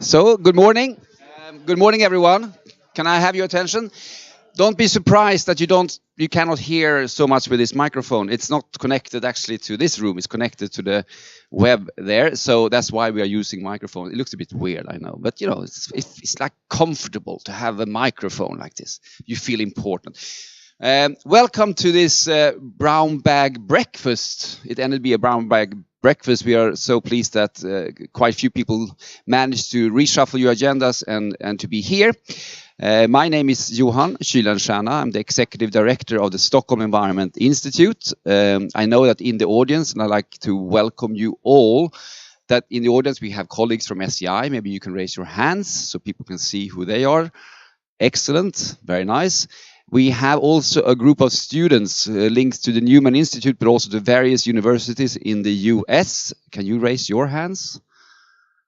So, good morning. Good morning, everyone. Can I have your attention? Don't be surprised that you cannot hear so much with this microphone. It's not connected actually to this room. It's connected to the web there. So that's why we are using microphone. It looks a bit weird, I know, but it's like comfortable to have a microphone like this. You feel important. Welcome to this brown bag breakfast. It ended to be a brown bag breakfast. We are so pleased that quite a few people managed to reshuffle your agendas and to be here. My name is Johan Kylenstierna. I'm the executive director of the Stockholm Environment Institute. I know that in the audience, and I'd like to welcome you all, that in the audience we have colleagues from SEI. Maybe you can raise your hands so people can see who they are. Excellent, very nice. We have also a group of students linked to the Newman Institute, but also to various universities in the US. Can you raise your hands?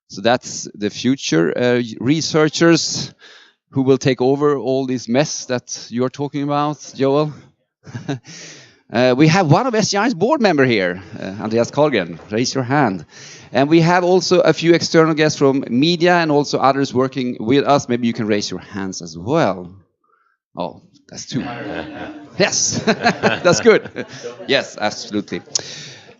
So that's the future researchers who will take over all this mess that you're talking about, Joel. We have one of SEI's board member here, Andreas Karlgren. Raise your hand. And we have also a few external guests from media and also others working with us. Maybe you can raise your hands as well. Oh, that's two. Yes, that's good. Yes, absolutely.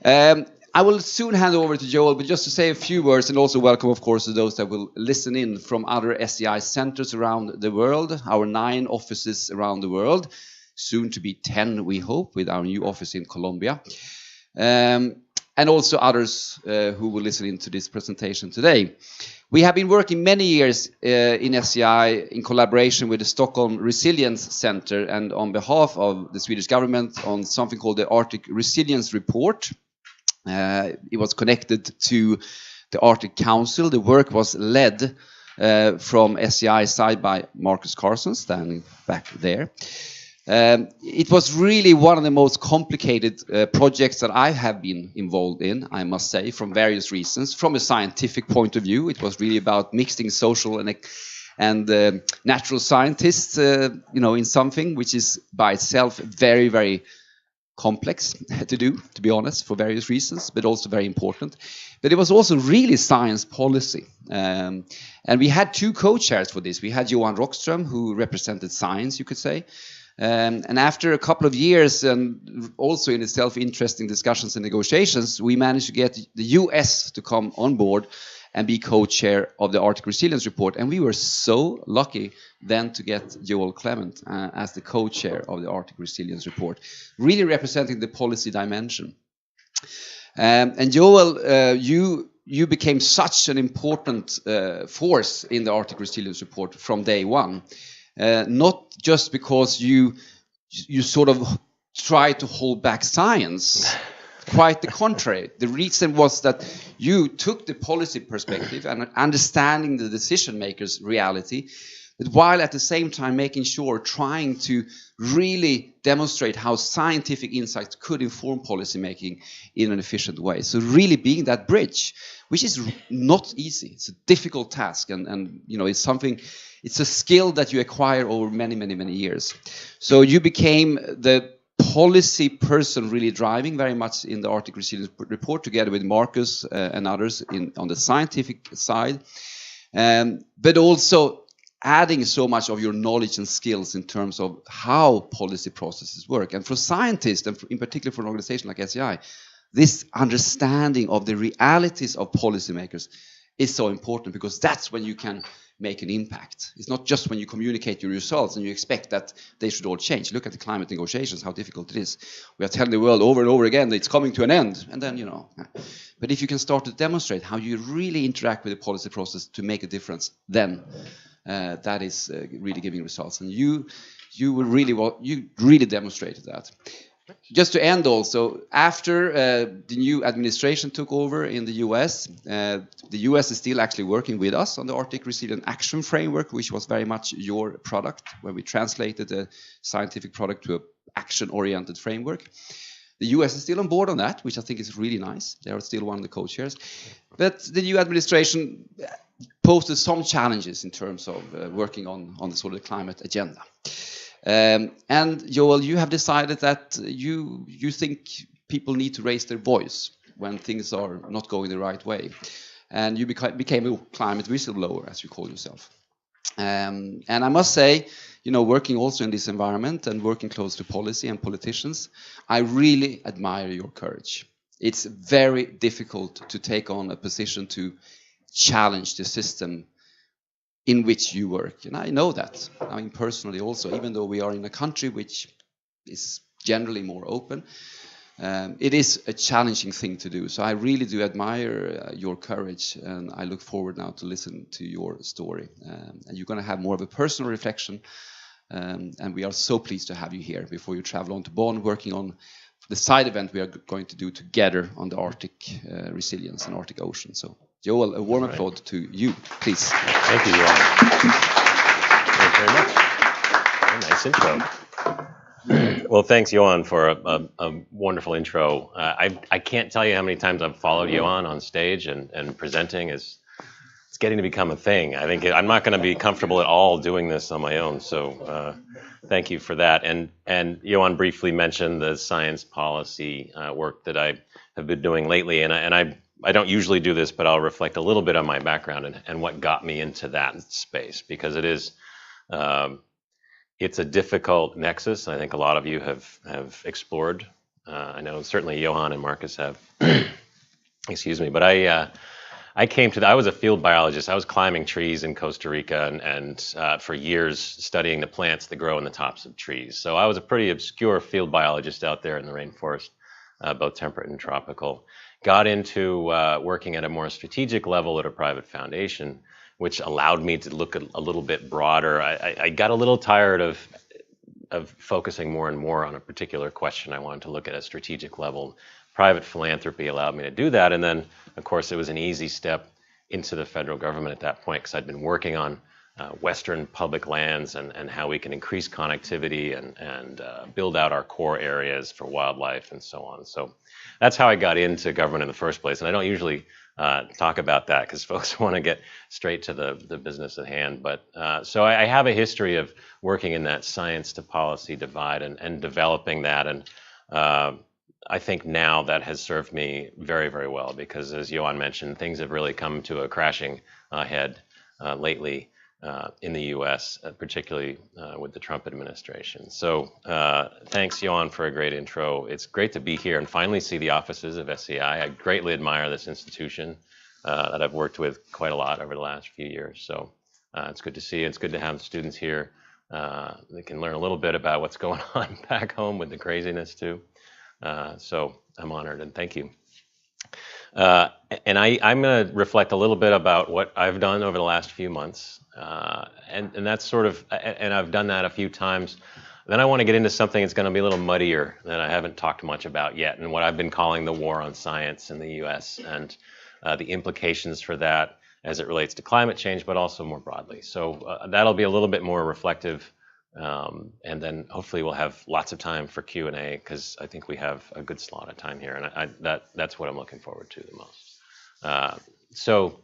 I will soon hand over to Joel, but just to say a few words and also welcome, of course, to those that will listen in from other SEI centers around the world, our 9 offices around the world, soon to be 10, we hope, with our new office in Colombia. And also others who will listen into this presentation today. We have been working many years in SEI in collaboration with the Stockholm Resilience Center and on behalf of the Swedish government on something called the Arctic Resilience Report. It was connected to the Arctic Council. The work was led from SEI side by Marcus Carson, standing back there. It was really one of the most complicated projects that I have been involved in, I must say, from various reasons. From a scientific point of view, it was really about mixing social and natural scientists, in something which is by itself very, very complex to do, to be honest, for various reasons, but also very important. But it was also really science policy. And we had 2 co-chairs for this. We had Johan Rockström, who represented science, you could say. And after a couple of years and also in itself interesting discussions and negotiations, we managed to get the US to come on board and be co-chair of the Arctic Resilience Report. And we were so lucky then to get Joel Clement as the co-chair of the Arctic Resilience Report, really representing the policy dimension. And Joel, you became such an important force in the Arctic Resilience Report from day one. Not just because you sort of try to hold back science, quite the contrary. The reason was that you took the policy perspective and understanding the decision makers' reality, but while at the same time making sure, trying to really demonstrate how scientific insights could inform policy making in an efficient way. So really being that bridge, which is not easy. It's a difficult task, and it's a skill that you acquire over many, many, many years. So you became the policy person really driving very much in the Arctic Resilience Report together with Marcus and others on the scientific side, but also adding so much of your knowledge and skills in terms of how policy processes work. And for scientists, and in particular for an organization like SEI, this understanding of the realities of policymakers is so important, because that's when you can make an impact. It's not just when you communicate your results and you expect that they should all change. Look at the climate negotiations, how difficult it is. We are telling the world over and over again that it's coming to an end, and then, But if you can start to demonstrate how you really interact with the policy process to make a difference, then that is really giving results. And you really demonstrated that. Just to end also, after the new administration took over in the US, the US is still actually working with us on the Arctic Resilient Action Framework, which was very much your product, where we translated a scientific product to an action-oriented framework. The US is still on board on that, which I think is really nice. They are still one of the co-chairs. But the new administration posted some challenges in terms of working on the sort of climate agenda. And Joel, you have decided that you think people need to raise their voice when things are not going the right way. and you became a climate whistleblower, as you call yourself. And I must say, you know, working also in this environment and working close to policy and politicians, I really admire your courage. It's very difficult to take on a position to challenge the system in which you work. And I know that, I mean, personally also, even though we are in a country which is generally more open, it is a challenging thing to do. So I really do admire your courage, and I look forward now to listen to your story. And you're going to have more of a personal reflection, and we are so pleased to have you here before you travel on to Bonn, working on the side event we are going to do together on the Arctic resilience and Arctic Ocean. So Joel, a warm applause to you, please. Thank you, Johan. Thank you very much. Very nice intro. Well, thanks, Johan, for a wonderful intro. I can't tell you how many times I've followed Johan on stage and presenting. It's getting to become a thing. I think I'm not going to be comfortable at all doing this on my own. So thank you for that. And Johan briefly mentioned the science policy work that I have been doing lately. And I don't usually do this, but I'll reflect a little bit on my background and what got me into that space, because it is it's a difficult nexus. I think a lot of you have explored. I know certainly Johan and Marcus have. Excuse me, but I came to. I was a field biologist. I was climbing trees in Costa Rica and for years studying the plants that grow in the tops of trees. So I was a pretty obscure field biologist out there in the rainforest, both temperate and tropical. Got into working at a more strategic level at a private foundation, which allowed me to look a little bit broader. I got a little tired of focusing more and more on a particular question. I wanted to look at a strategic level. Private philanthropy allowed me to do that. And then, of course, it was an easy step into the federal government at that point, because I'd been working on Western public lands and how we can increase connectivity and build out our core areas for wildlife and so on. So that's how I got into government in the first place. And I don't usually talk about that because folks want to get straight to the business at hand. But so I have a history of working in that science to policy divide and developing that. And I think now that has served me very, very well, because as Johan mentioned, things have really come to a crashing head lately in the U.S., particularly with the Trump administration. So thanks, Johan, for a great intro. It's great to be here and finally see the offices of SCI. I greatly admire this institution that I've worked with quite a lot over the last few years. So it's good to see you. It's good to have students here. They can learn a little bit about what's going on back home with the craziness too. So I'm honored and thank you. And I'm going to reflect a little bit about what I've done over the last few months. And that's sort of, and I've done that a few times. Then I want to get into something that's going to be a little muddier that I haven't talked much about yet, and what I've been calling the war on science in the U.S. and the implications for that as it relates to climate change, but also more broadly. So that'll be a little bit more reflective. And then hopefully we'll have lots of time for Q&A, because I think we have a good slot of time here, and that's what I'm looking forward to the most. So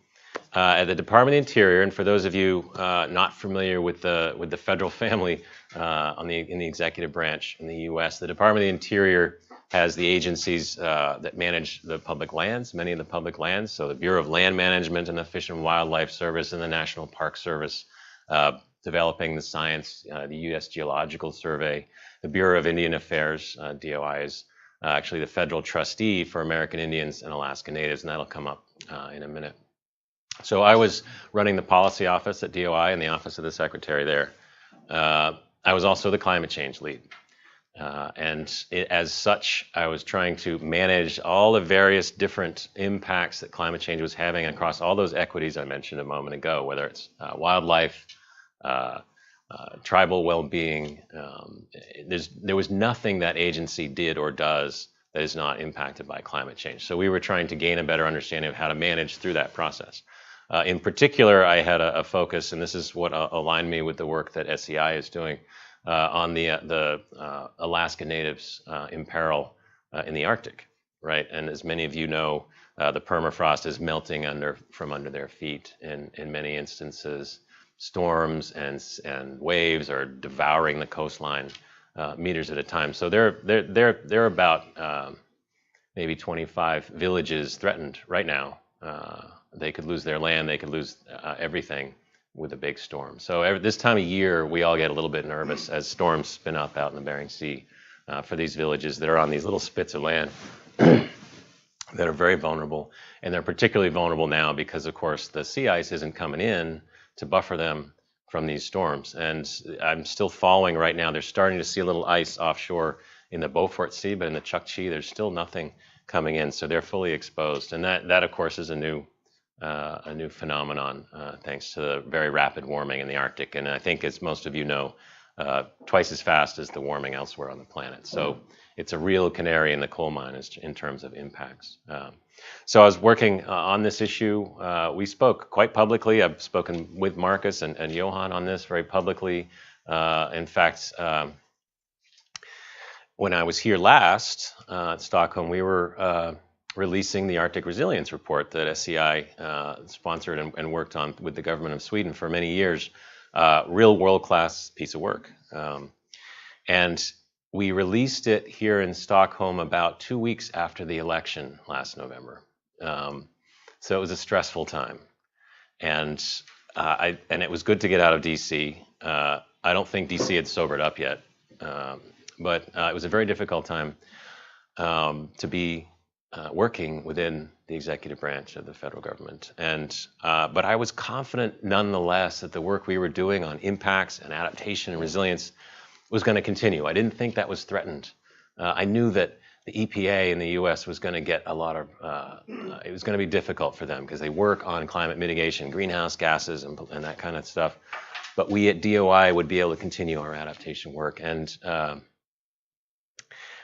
at the Department of the Interior, and for those of you not familiar with the federal family in the executive branch in the U.S., the Department of the Interior has the agencies that manage the public lands, many of the public lands. So the Bureau of Land Management and the Fish and Wildlife Service and the National Park Service, developing the science, the U.S. Geological Survey. The Bureau of Indian Affairs, DOI, is actually the federal trustee for American Indians and Alaska Natives, and that'll come up in a minute. So I was running the policy office at DOI and the office of the secretary there. I was also the climate change lead. As such, I was trying to manage all the various different impacts that climate change was having across all those equities I mentioned a moment ago, whether it's wildlife, tribal well-being. There was nothing that agency did or does that is not impacted by climate change. So we were trying to gain a better understanding of how to manage through that process. In particular, I had a focus, and this is what aligned me with the work that SCI is doing, on the Alaska Natives in peril in the Arctic, right? And as many of you know, the permafrost is melting from under their feet in many instances. Storms and waves are devouring the coastline meters at a time. So they're about maybe 25 villages threatened right now they could lose their land, they could lose everything with a big storm. So this time of year, we all get a little bit nervous as storms spin up out in the Bering Sea for these villages that are on these little spits of land that are very vulnerable. And they're particularly vulnerable now because, of course, the sea ice isn't coming in to buffer them from these storms. And I'm still following right now. They're starting to see a little ice offshore in the Beaufort Sea, but in the Chukchi, there's still nothing coming in. So they're fully exposed. And that of course, is a new phenomenon thanks to the very rapid warming in the Arctic. And I think, as most of you know, twice as fast as the warming elsewhere on the planet. So it's a real canary in the coal mine in terms of impacts. So I was working on this issue. We spoke quite publicly. I've spoken with Marcus and Johan on this very publicly. In fact, when I was here last at Stockholm, we were releasing the Arctic Resilience Report that SCI sponsored and worked on with the government of Sweden for many years. Real world-class piece of work. And we released it here in Stockholm about 2 weeks after the election last November. So it was a stressful time. And it was good to get out of DC. I don't think DC had sobered up yet. But it was a very difficult time to be working within the executive branch of the federal government. But I was confident nonetheless that the work we were doing on impacts and adaptation and resilience was going to continue. I didn't think that was threatened. I knew that the EPA in the US was going to get a lot of, it was going to be difficult for them because they work on climate mitigation, greenhouse gases and that kind of stuff. But we at DOI would be able to continue our adaptation work. And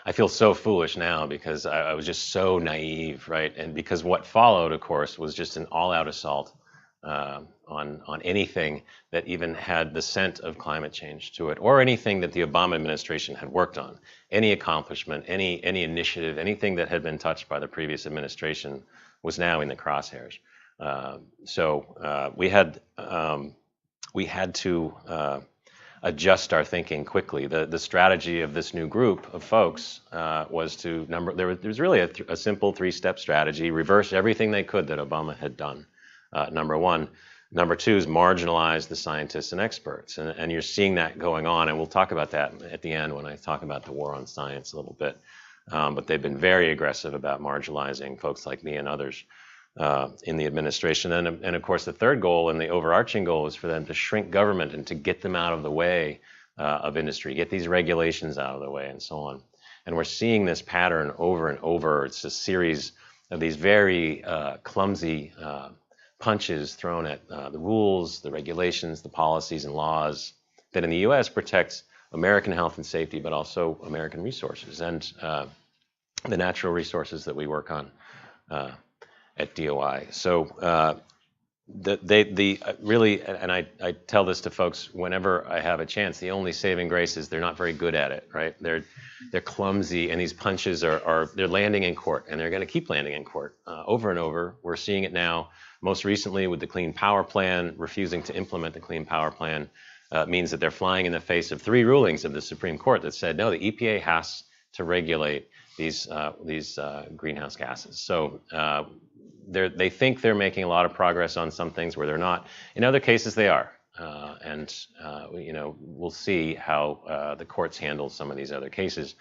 I feel so foolish now because I was just so naive, right? And because what followed, of course, was just an all-out assault on anything that even had the scent of climate change to it, or anything that the Obama administration had worked on. Any accomplishment, any initiative, anything that had been touched by the previous administration was now in the crosshairs. So we had to adjust our thinking quickly. The strategy of this new group of folks was to there was really a simple 3-step strategy: reverse everything they could that Obama had done. Number one. Number two is marginalize the scientists and experts. And you're seeing that going on. And we'll talk about that at the end when I talk about the war on science a little bit. But they've been very aggressive about marginalizing folks like me and others in the administration. And of course, the third goal and the overarching goal is for them to shrink government and to get them out of the way of industry, get these regulations out of the way and so on. And we're seeing this pattern over and over. It's a series of these very clumsy punches thrown at the rules, the regulations, the policies and laws that in the US protect American health and safety, but also American resources and the natural resources that we work on at DOI. So really, and I tell this to folks whenever I have a chance, the only saving grace is they're not very good at it, right? They're clumsy, and these punches they're landing in court, and they're going to keep landing in court over and over. We're seeing it now, most recently with the Clean Power Plan. Refusing to implement the Clean Power Plan means that they're flying in the face of 3 rulings of the Supreme Court that said, no, the EPA has to regulate these greenhouse gases. So they think they're making a lot of progress on some things where they're not. In other cases, they are. We'll see how the courts handle some of these other cases.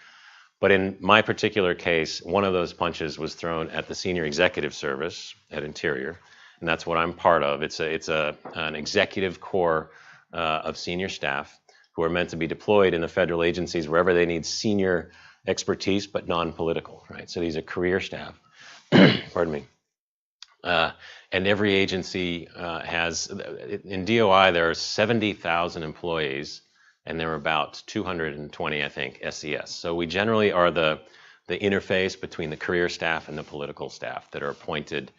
But in my particular case, one of those punches was thrown at the Senior Executive Service at Interior, and that's what I'm part of. It's an executive corps of senior staff who are meant to be deployed in the federal agencies wherever they need senior expertise, but non-political, right? So these are career staff. Pardon me. And every agency has, in DOI, there are 70,000 employees, and there are about 220, I think, SES. So we generally are the interface between the career staff and the political staff that are appointed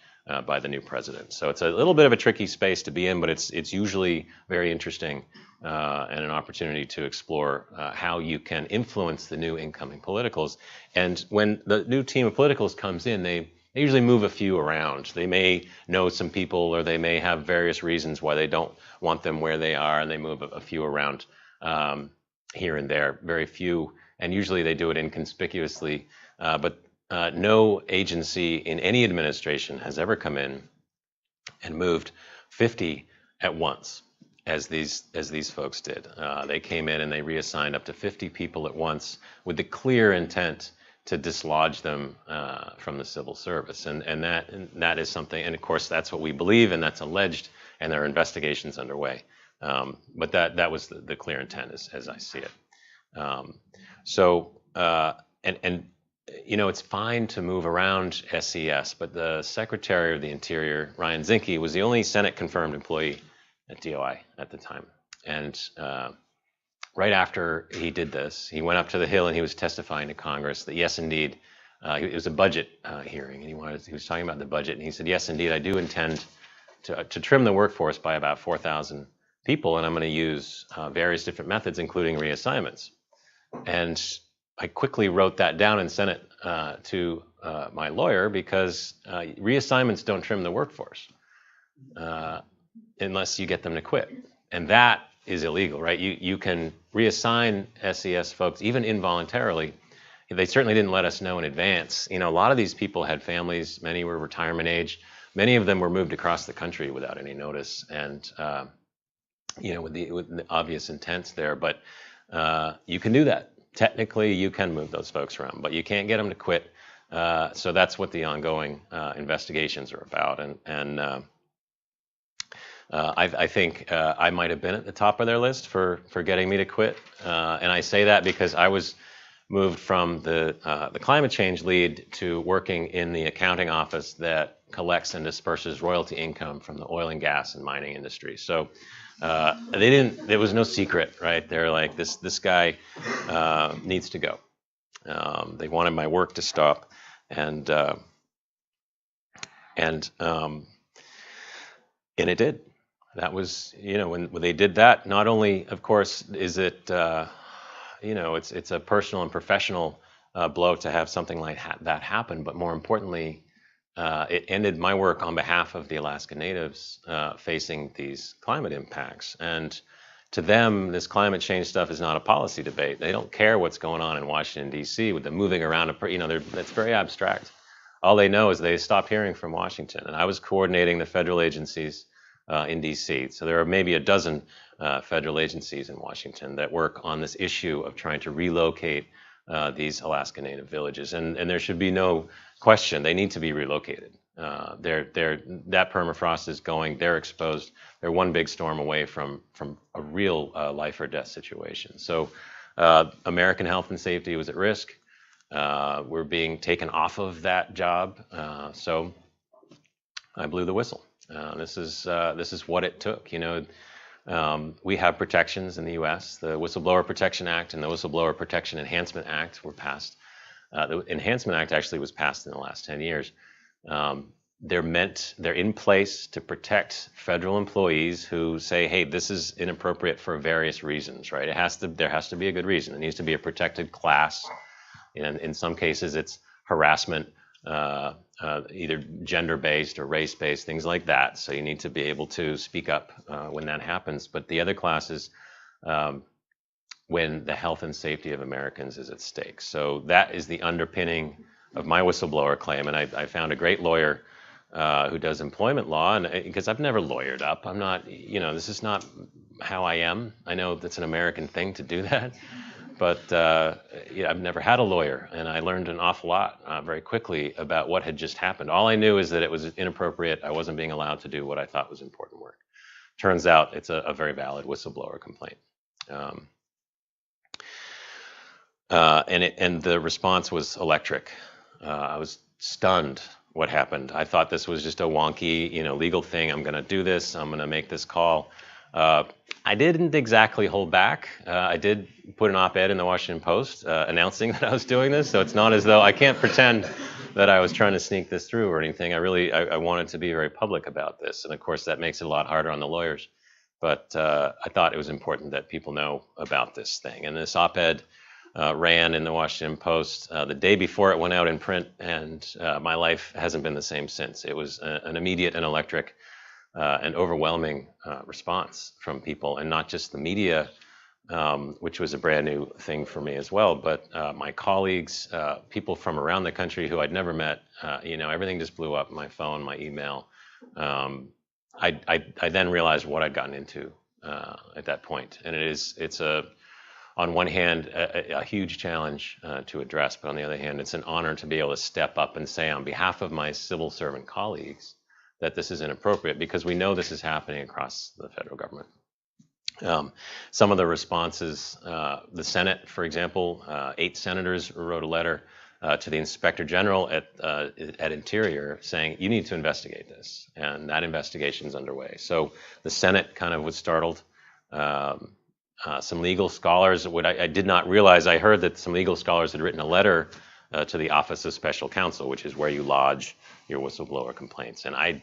by the new president. So it's a little bit of a tricky space to be in, but it's usually very interesting and an opportunity to explore how you can influence the new incoming politicals. And when the new team of politicals comes in, they usually move a few around. They may know some people, or they may have various reasons why they don't want them where they are, and they move a few around here and there, very few. And usually they do it inconspicuously. But no agency in any administration has ever come in and moved 50 at once, as these folks did. They came in and they reassigned up to 50 people at once with the clear intent to dislodge them from the civil service, and that is something. And of course, that's what we believe, and that's alleged, and there are investigations underway. But that was the clear intent, as I see it. And it's fine to move around SES, but the Secretary of the Interior, Ryan Zinke, was the only Senate-confirmed employee at DOI at the time. And right after he did this, he went up to the Hill and he was testifying to Congress that yes, indeed, it was a budget hearing, and he was talking about the budget, and he said, yes, indeed, I do intend to trim the workforce by about 4,000 people, and I'm going to use various different methods, including reassignments. And I quickly wrote that down and sent it to my lawyer, because reassignments don't trim the workforce unless you get them to quit. And that is illegal, right? You can reassign SES folks, even involuntarily. They certainly didn't let us know in advance. A lot of these people had families, many were retirement age. Many of them were moved across the country without any notice, and with the obvious intents there. But you can do that. Technically, you can move those folks around, but you can't get them to quit. So that's what the ongoing investigations are about. And I think I might have been at the top of their list for getting me to quit. And I say that because I was moved from the climate change lead to working in the accounting office that collects and disperses royalty income from the oil and gas and mining industry. So there was no secret, right? They're like, this guy needs to go. They wanted my work to stop, and it did. That was, when they did that, not only, of course, is it, it's a personal and professional blow to have something like that happen, but more importantly, it ended my work on behalf of the Alaska Natives facing these climate impacts. And to them, this climate change stuff is not a policy debate. They don't care what's going on in Washington, D.C. with the moving around. That's very abstract. All they know is they stopped hearing from Washington. And I was coordinating the federal agencies in D.C. So there are maybe a dozen federal agencies in Washington that work on this issue of trying to relocate these Alaska Native villages. And there should be no question, they need to be relocated. That permafrost is going, they're exposed. They're one big storm away from a real life or death situation. So American health and safety was at risk. We're being taken off of that job. So I blew the whistle. This is what it took. We have protections in the U.S. The Whistleblower Protection Act and the Whistleblower Protection Enhancement Act were passed. The Enhancement Act actually was passed in the last 10 years. They're in place to protect federal employees who say, hey, this is inappropriate for various reasons, right? There has to be a good reason. It needs to be a protected class. And in some cases, it's harassment, either gender-based or race-based, things like that. So you need to be able to speak up when that happens. But the other classes, when the health and safety of Americans is at stake. So that is the underpinning of my whistleblower claim. And I found a great lawyer who does employment law, and because I've never lawyered up. I'm not, this is not how I am. I know that's an American thing to do that. But I've never had a lawyer, and I learned an awful lot very quickly about what had just happened. All I knew is that it was inappropriate. I wasn't being allowed to do what I thought was important work. Turns out it's a very valid whistleblower complaint. And the response was electric. I was stunned what happened. I thought this was just a wonky, legal thing. I'm going to do this. I'm going to make this call. I didn't exactly hold back. I did put an op-ed in the Washington Post announcing that I was doing this. So it's not as though I can't pretend that I was trying to sneak this through or anything. I wanted to be very public about this. And of course, that makes it a lot harder on the lawyers. But I thought it was important that people know about this thing. And this op-ed ran in the Washington Post the day before it went out in print. And my life hasn't been the same since. It was an immediate and electric an overwhelming response from people, and not just the media, which was a brand new thing for me as well, but my colleagues, people from around the country who I'd never met. Everything just blew up, my phone, my email. I then realized what I'd gotten into at that point, and it's on one hand a huge challenge to address, but on the other hand, it's an honor to be able to step up and say on behalf of my civil servant colleagues that this is inappropriate, because we know this is happening across the federal government. Some of the responses, the Senate, for example, 8 senators wrote a letter to the Inspector General at Interior saying, you need to investigate this, and that investigation is underway. So the Senate kind of was startled. Some legal scholars, I did not realize, I heard that some legal scholars had written a letter to the Office of Special Counsel, which is where you lodge your whistleblower complaints. And I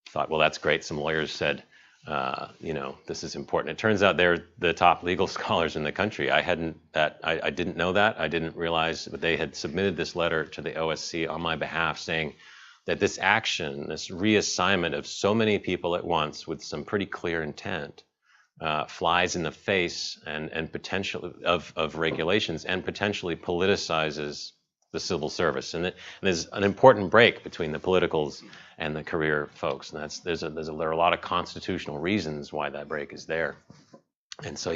thought, well, that's great. Some lawyers said, this is important. It turns out they're the top legal scholars in the country. I didn't know that. I didn't realize, but they had submitted this letter to the OSC on my behalf saying that this action, this reassignment of so many people at once with some pretty clear intent, flies in the face and potential of regulations, and potentially politicizes the civil service. And there's an important break between the politicals and the career folks, and there are a lot of constitutional reasons why that break is there. And so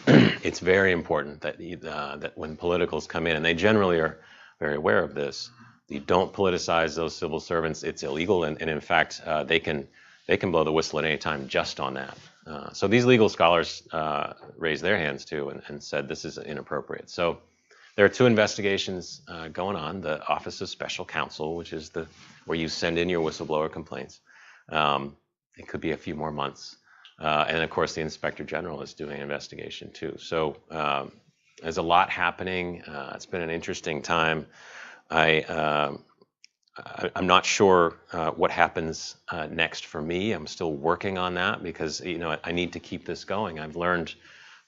it's very important that that when politicals come in, and they generally are very aware of this, you don't politicize those civil servants. It's illegal, and in fact, they can blow the whistle at any time just on that. So these legal scholars raised their hands too and said this is inappropriate. So there are 2 investigations going on. The Office of Special Counsel, which is where you send in your whistleblower complaints. It could be a few more months. And of course, the Inspector General is doing an investigation too. So there's a lot happening. It's been an interesting time. I'm not sure what happens next for me. I'm still working on that because I need to keep this going. I've learned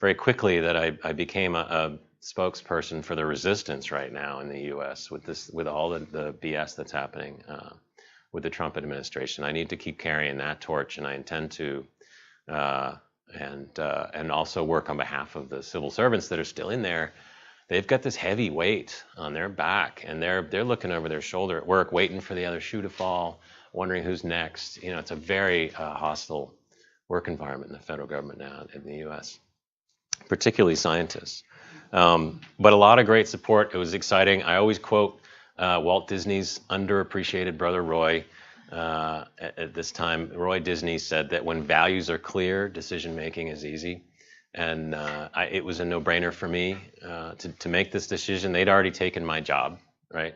very quickly that I became a spokesperson for the resistance right now in the U.S. with all the BS that's happening with the Trump administration. I need to keep carrying that torch, and I intend to, and also work on behalf of the civil servants that are still in there. They've got this heavy weight on their back, and they're looking over their shoulder at work, waiting for the other shoe to fall, wondering who's next. It's a very hostile work environment in the federal government now in the U.S., particularly scientists. But a lot of great support. It was exciting. I always quote Walt Disney's underappreciated brother Roy. At this time, Roy Disney said that when values are clear, decision making is easy. And it was a no-brainer for me to make this decision. They'd already taken my job, right?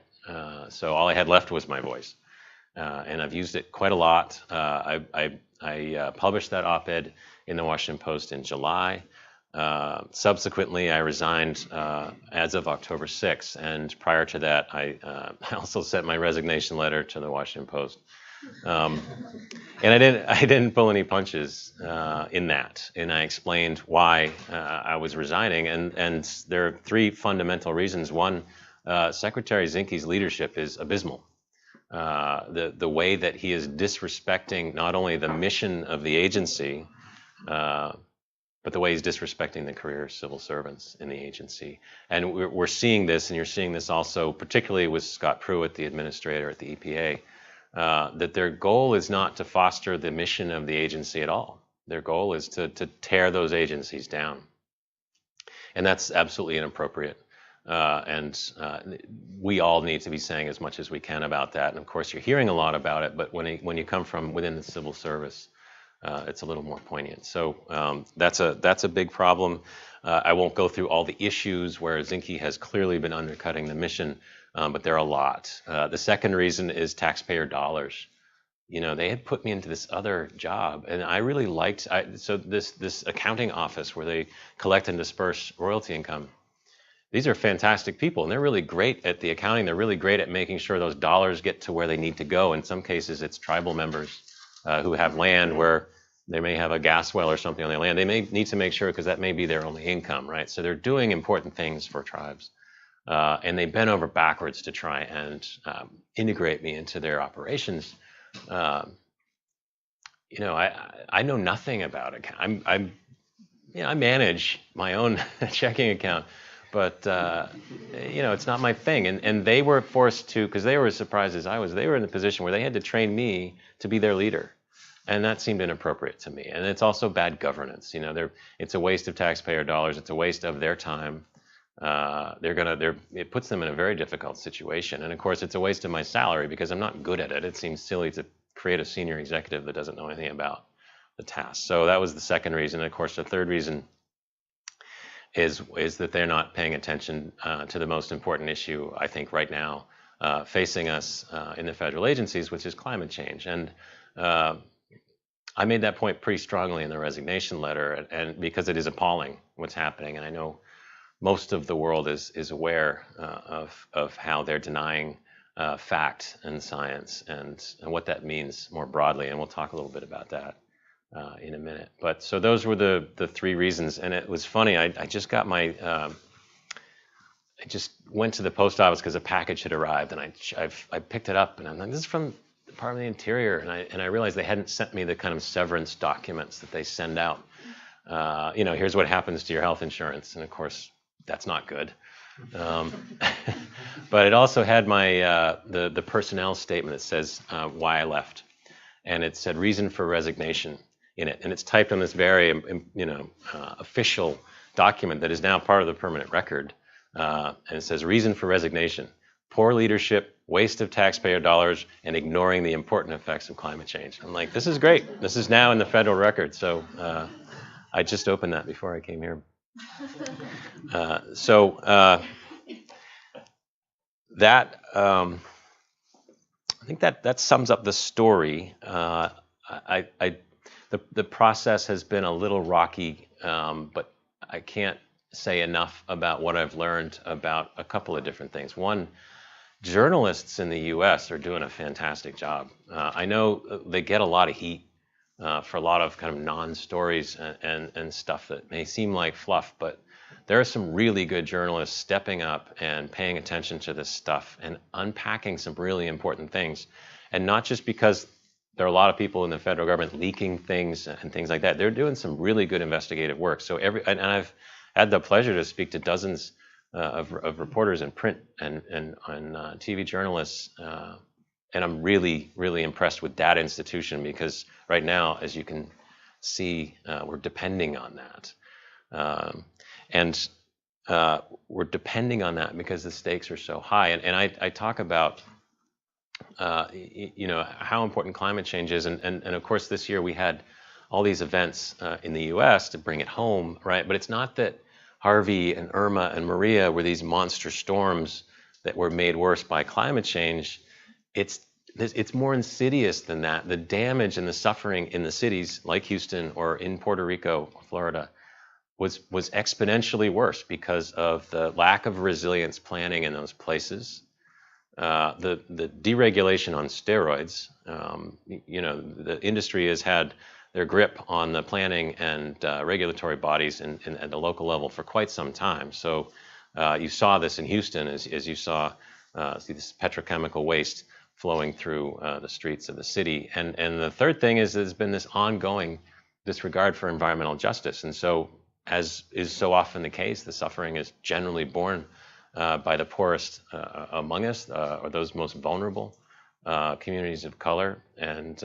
So all I had left was my voice. And I've used it quite a lot. I published that op-ed in the Washington Post in July. Subsequently, I resigned as of October 6th, and prior to that, I also sent my resignation letter to the Washington Post. And I didn't pull any punches in that, and I explained why I was resigning, and there are 3 fundamental reasons. One, Secretary Zinke's leadership is abysmal. The way that he is disrespecting not only the mission of the agency, but the way he's disrespecting the career civil servants in the agency. And we're seeing this, and you're seeing this also, particularly with Scott Pruitt, the administrator at the EPA, that their goal is not to foster the mission of the agency at all. Their goal is to tear those agencies down. And that's absolutely inappropriate. And we all need to be saying as much as we can about that. And of course, you're hearing a lot about it, but when you come from within the civil service, it's a little more poignant. So that's a big problem. I won't go through all the issues where Zinke has clearly been undercutting the mission, but there are a lot. The second reason is taxpayer dollars. They had put me into this other job, and I really liked. So this accounting office where they collect and disperse royalty income. These are fantastic people, and they're really great at the accounting. They're really great at making sure those dollars get to where they need to go. In some cases, it's tribal members who have land where they may have a gas well or something on their land. They may need to make sure, because that may be their only income, right? So they're doing important things for tribes. And they bent over backwards to try and integrate me into their operations. I know nothing about it. I manage my own checking account, but it's not my thing. And they were forced to, because they were as surprised as I was, they were in the position where they had to train me to be their leader. And that seemed inappropriate to me. And it's also bad governance. It's a waste of taxpayer dollars. It's a waste of their time. It puts them in a very difficult situation. And of course, it's a waste of my salary because I'm not good at it. It seems silly to create a senior executive that doesn't know anything about the task. So that was the second reason. And of course, the third reason is that they're not paying attention to the most important issue, I think, right now facing us in the federal agencies, which is climate change. And I made that point pretty strongly in the resignation letter, and because it is appalling what's happening. And I know most of the world is aware of how they're denying fact and science and what that means more broadly. And we'll talk a little bit about that in a minute. But so those were the three reasons. And it was funny, I just got my, I just went to the post office because a package had arrived, and I picked it up, and I'm like, this is from the Department of the Interior. And I realized they hadn't sent me the kind of severance documents that they send out. Here's what happens to your health insurance. And of course, that's not good. But it also had my the personnel statement that says why I left, and it said reason for resignation in it, and it's typed on this very official document that is now part of the permanent record, and it says reason for resignation: poor leadership, waste of taxpayer dollars, and ignoring the important effects of climate change. I'm like, this is great. This is now in the federal record. So I just opened that before I came here. I think that sums up the story. The process has been a little rocky, but I can't say enough about what I've learned about a couple of different things. One, journalists in the U.S. are doing a fantastic job. I know they get a lot of heat for a lot of kind of non-stories and stuff that may seem like fluff, but there are some really good journalists stepping up and paying attention to this stuff and unpacking some really important things. And not just because there are a lot of people in the federal government leaking things and things like that. They're doing some really good investigative work. So and I've had the pleasure to speak to dozens of reporters in print and TV journalists, and I'm really, really impressed with that institution, because right now, as you can see, we're depending on that. And we're depending on that because the stakes are so high. And I talk about, how important climate change is. And of course, this year we had all these events in the US to bring it home, right? But it's not that Harvey and Irma and Maria were these monster storms that were made worse by climate change. It's more insidious than that. The damage and the suffering in the cities like Houston or in Puerto Rico, Florida, was exponentially worse because of the lack of resilience planning in those places. The deregulation on steroids. The industry has had their grip on the planning and regulatory bodies at the local level for quite some time. So you saw this in Houston as you saw this petrochemical waste flowing through the streets of the city. And the third thing is there's been this ongoing disregard for environmental justice. And so, as is so often the case, the suffering is generally borne by the poorest among us, or those most vulnerable communities of color. And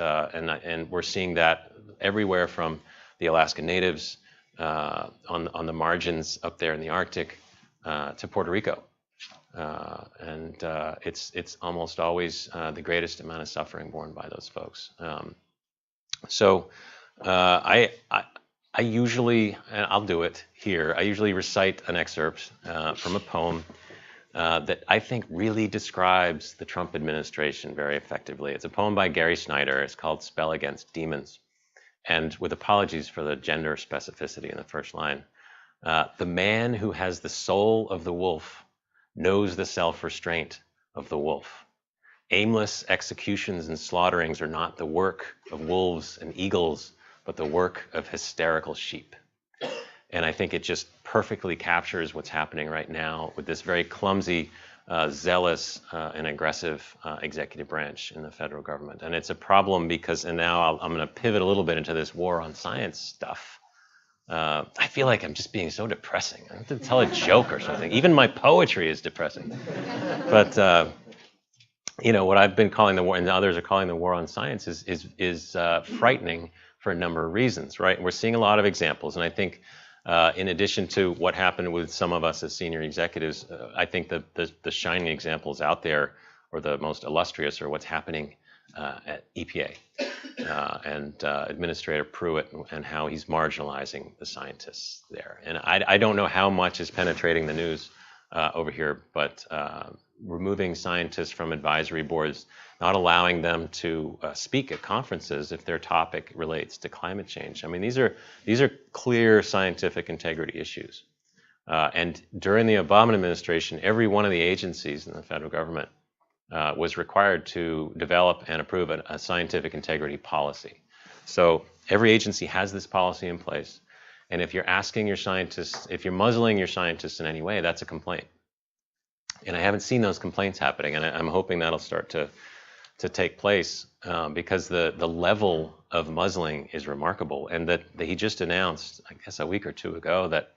we're seeing that everywhere from the Alaska Natives on the margins up there in the Arctic to Puerto Rico. It's almost always the greatest amount of suffering borne by those folks. I usually, and I'll do it here, I usually recite an excerpt from a poem that I think really describes the Trump administration very effectively. It's a poem by Gary Snyder. It's called Spell Against Demons. And with apologies for the gender specificity in the first line, the man who has the soul of the wolf knows the self-restraint of the wolf. Aimless executions and slaughterings are not the work of wolves and eagles, but the work of hysterical sheep. And I think it just perfectly captures what's happening right now with this very clumsy, zealous, and aggressive executive branch in the federal government. And it's a problem because, and now I'm going to pivot a little bit into this war on science stuff. I feel like I'm just being so depressing. I have to tell a joke or something. Even my poetry is depressing. But what I've been calling the war, and others are calling the war on science, is frightening for a number of reasons, right? We're seeing a lot of examples, and I think in addition to what happened with some of us as senior executives, I think the shining examples out there, or the most illustrious, are what's happening at EPA and Administrator Pruitt and how he's marginalizing the scientists there. And I don't know how much is penetrating the news over here, but removing scientists from advisory boards, not allowing them to speak at conferences if their topic relates to climate change. I mean, these are clear scientific integrity issues. And during the Obama administration, every one of the agencies in the federal government was required to develop and approve a scientific integrity policy. So every agency has this policy in place. And if you're asking your scientists, if you're muzzling your scientists in any way, that's a complaint. And I haven't seen those complaints happening, and I'm hoping that'll start to take place because the level of muzzling is remarkable. And that he just announced, I guess a week or two ago, that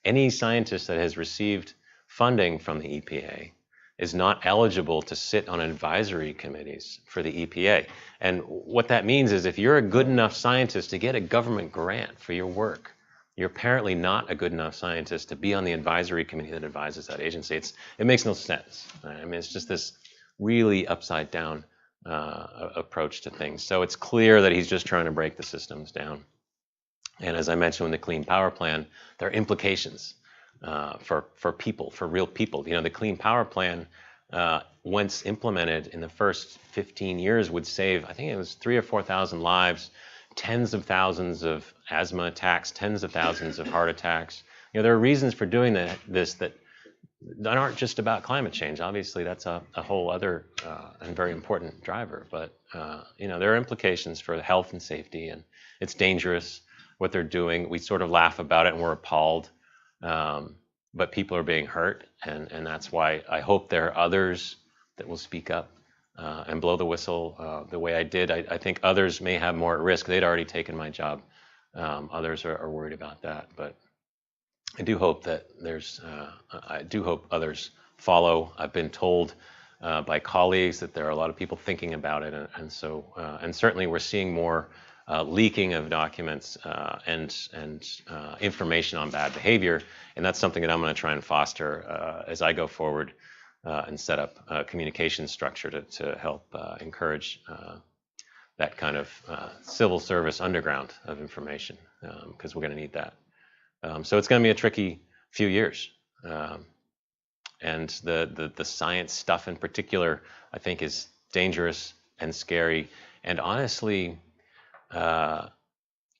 any scientist that has received funding from the EPA is not eligible to sit on advisory committees for the EPA. And what that means is if you're a good enough scientist to get a government grant for your work, you're apparently not a good enough scientist to be on the advisory committee that advises that agency. It makes no sense. Right? I mean, it's just this really upside down approach to things. So it's clear that he's just trying to break the systems down. And as I mentioned with the Clean Power Plan, there are implications for people, for real people. The Clean Power Plan, once implemented in the first 15 years, would save, I think it was 3,000 or 4,000 lives, tens of thousands of asthma attacks, tens of thousands of heart attacks. There are reasons for doing this that aren't just about climate change. Obviously, that's a whole other and very important driver. But there are implications for the health and safety, and it's dangerous what they're doing. We sort of laugh about it and we're appalled, but people are being hurt, and that's why I hope there are others that will speak up and blow the whistle the way I did. I think others may have more at risk. They'd already taken my job. Others are worried about that, but I do hope that I do hope others follow. I've been told by colleagues that there are a lot of people thinking about it, and certainly we're seeing more leaking of documents and information on bad behavior, and that's something that I'm going to try and foster as I go forward and set up a communication structure to help encourage that kind of civil service underground of information, because we're going to need that. So it's going to be a tricky few years. And the science stuff in particular, I think, is dangerous and scary. And honestly,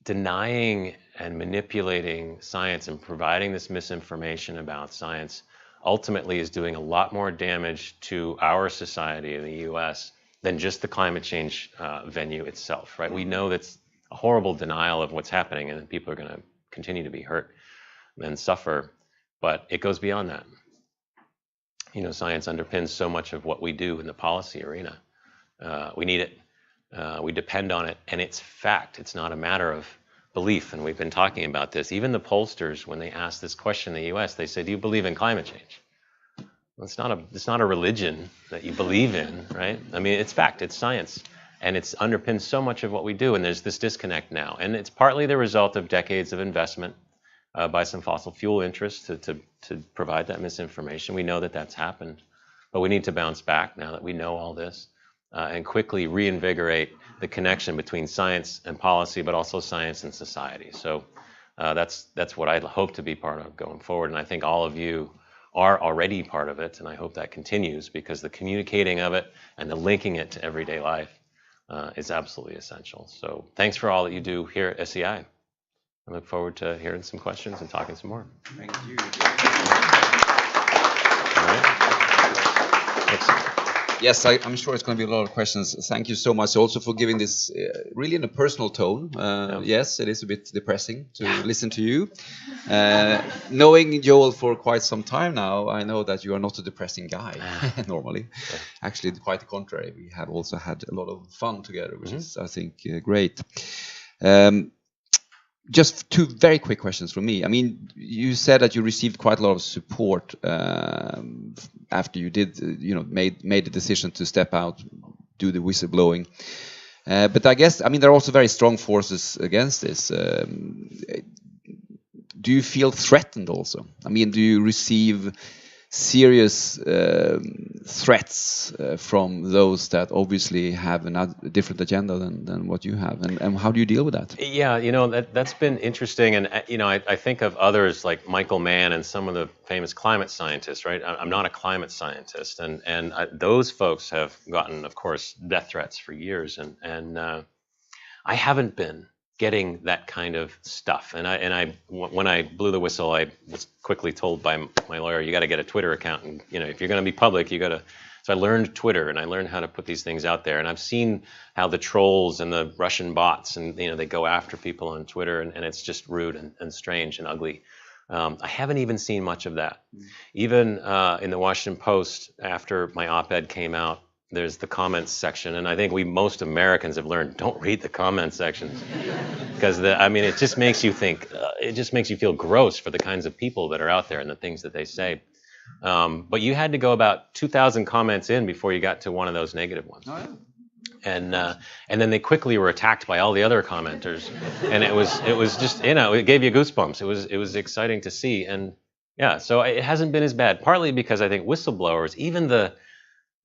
denying and manipulating science and providing this misinformation about science ultimately is doing a lot more damage to our society in the US than just the climate change venue itself, right? We know that's a horrible denial of what's happening, and people are going to continue to be hurt and suffer, but it goes beyond that. Science underpins so much of what we do in the policy arena. We need it. We depend on it, and it's fact. It's not a matter of belief, and we've been talking about this. Even the pollsters, when they asked this question in the US, they said, do you believe in climate change? Well, it's not a religion that you believe in, right? I mean, it's fact, it's science, and it's underpins so much of what we do, and there's this disconnect now. And it's partly the result of decades of investment by some fossil fuel interests to provide that misinformation. We know that that's happened, but we need to bounce back now that we know all this and quickly reinvigorate the connection between science and policy, but also science and society. So that's what I hope to be part of going forward, and I think all of you are already part of it, and I hope that continues, because the communicating of it and the linking it to everyday life is absolutely essential. So thanks for all that you do here at SEI. I look forward to hearing some questions and talking some more. Thank you. All right. Yes, I'm sure it's going to be a lot of questions. Thank you so much also for giving this really in a personal tone. Yes, it is a bit depressing to listen to you. Knowing Joel for quite some time now, I know that you are not a depressing guy normally. Actually, quite the contrary. We have also had a lot of fun together, which is, I think, great. just two very quick questions from me. I mean, you said that you received quite a lot of support after you did, made the decision to step out, do the whistleblowing. But I guess, I mean, there are also very strong forces against this. Do you feel threatened also? I mean, do you receive serious threats from those that obviously have a different agenda than what you have, and how do you deal with that? Yeah, that's been interesting, and I think of others like Michael Mann and some of the famous climate scientists, right? I'm not a climate scientist, and those folks have gotten, of course, death threats for years, and I haven't been getting that kind of stuff. And when I blew the whistle, I was quickly told by my lawyer, you got to get a Twitter account, and if you're going to be public, you got to. So I learned Twitter, and I learned how to put these things out there. And I've seen how the trolls and the Russian bots, and they go after people on Twitter, and it's just rude and strange and ugly. I haven't even seen much of that. Even in the Washington Post, after my op-ed came out, there's the comments section, and I think most Americans have learned, don't read the comments sections, because it just makes you think, it just makes you feel gross for the kinds of people that are out there and the things that they say. But you had to go about 2,000 comments in before you got to one of those negative ones. Oh, yeah. And then they quickly were attacked by all the other commenters, and it was just, it gave you goosebumps. It was exciting to see, and yeah, so it hasn't been as bad. Partly because I think whistleblowers, even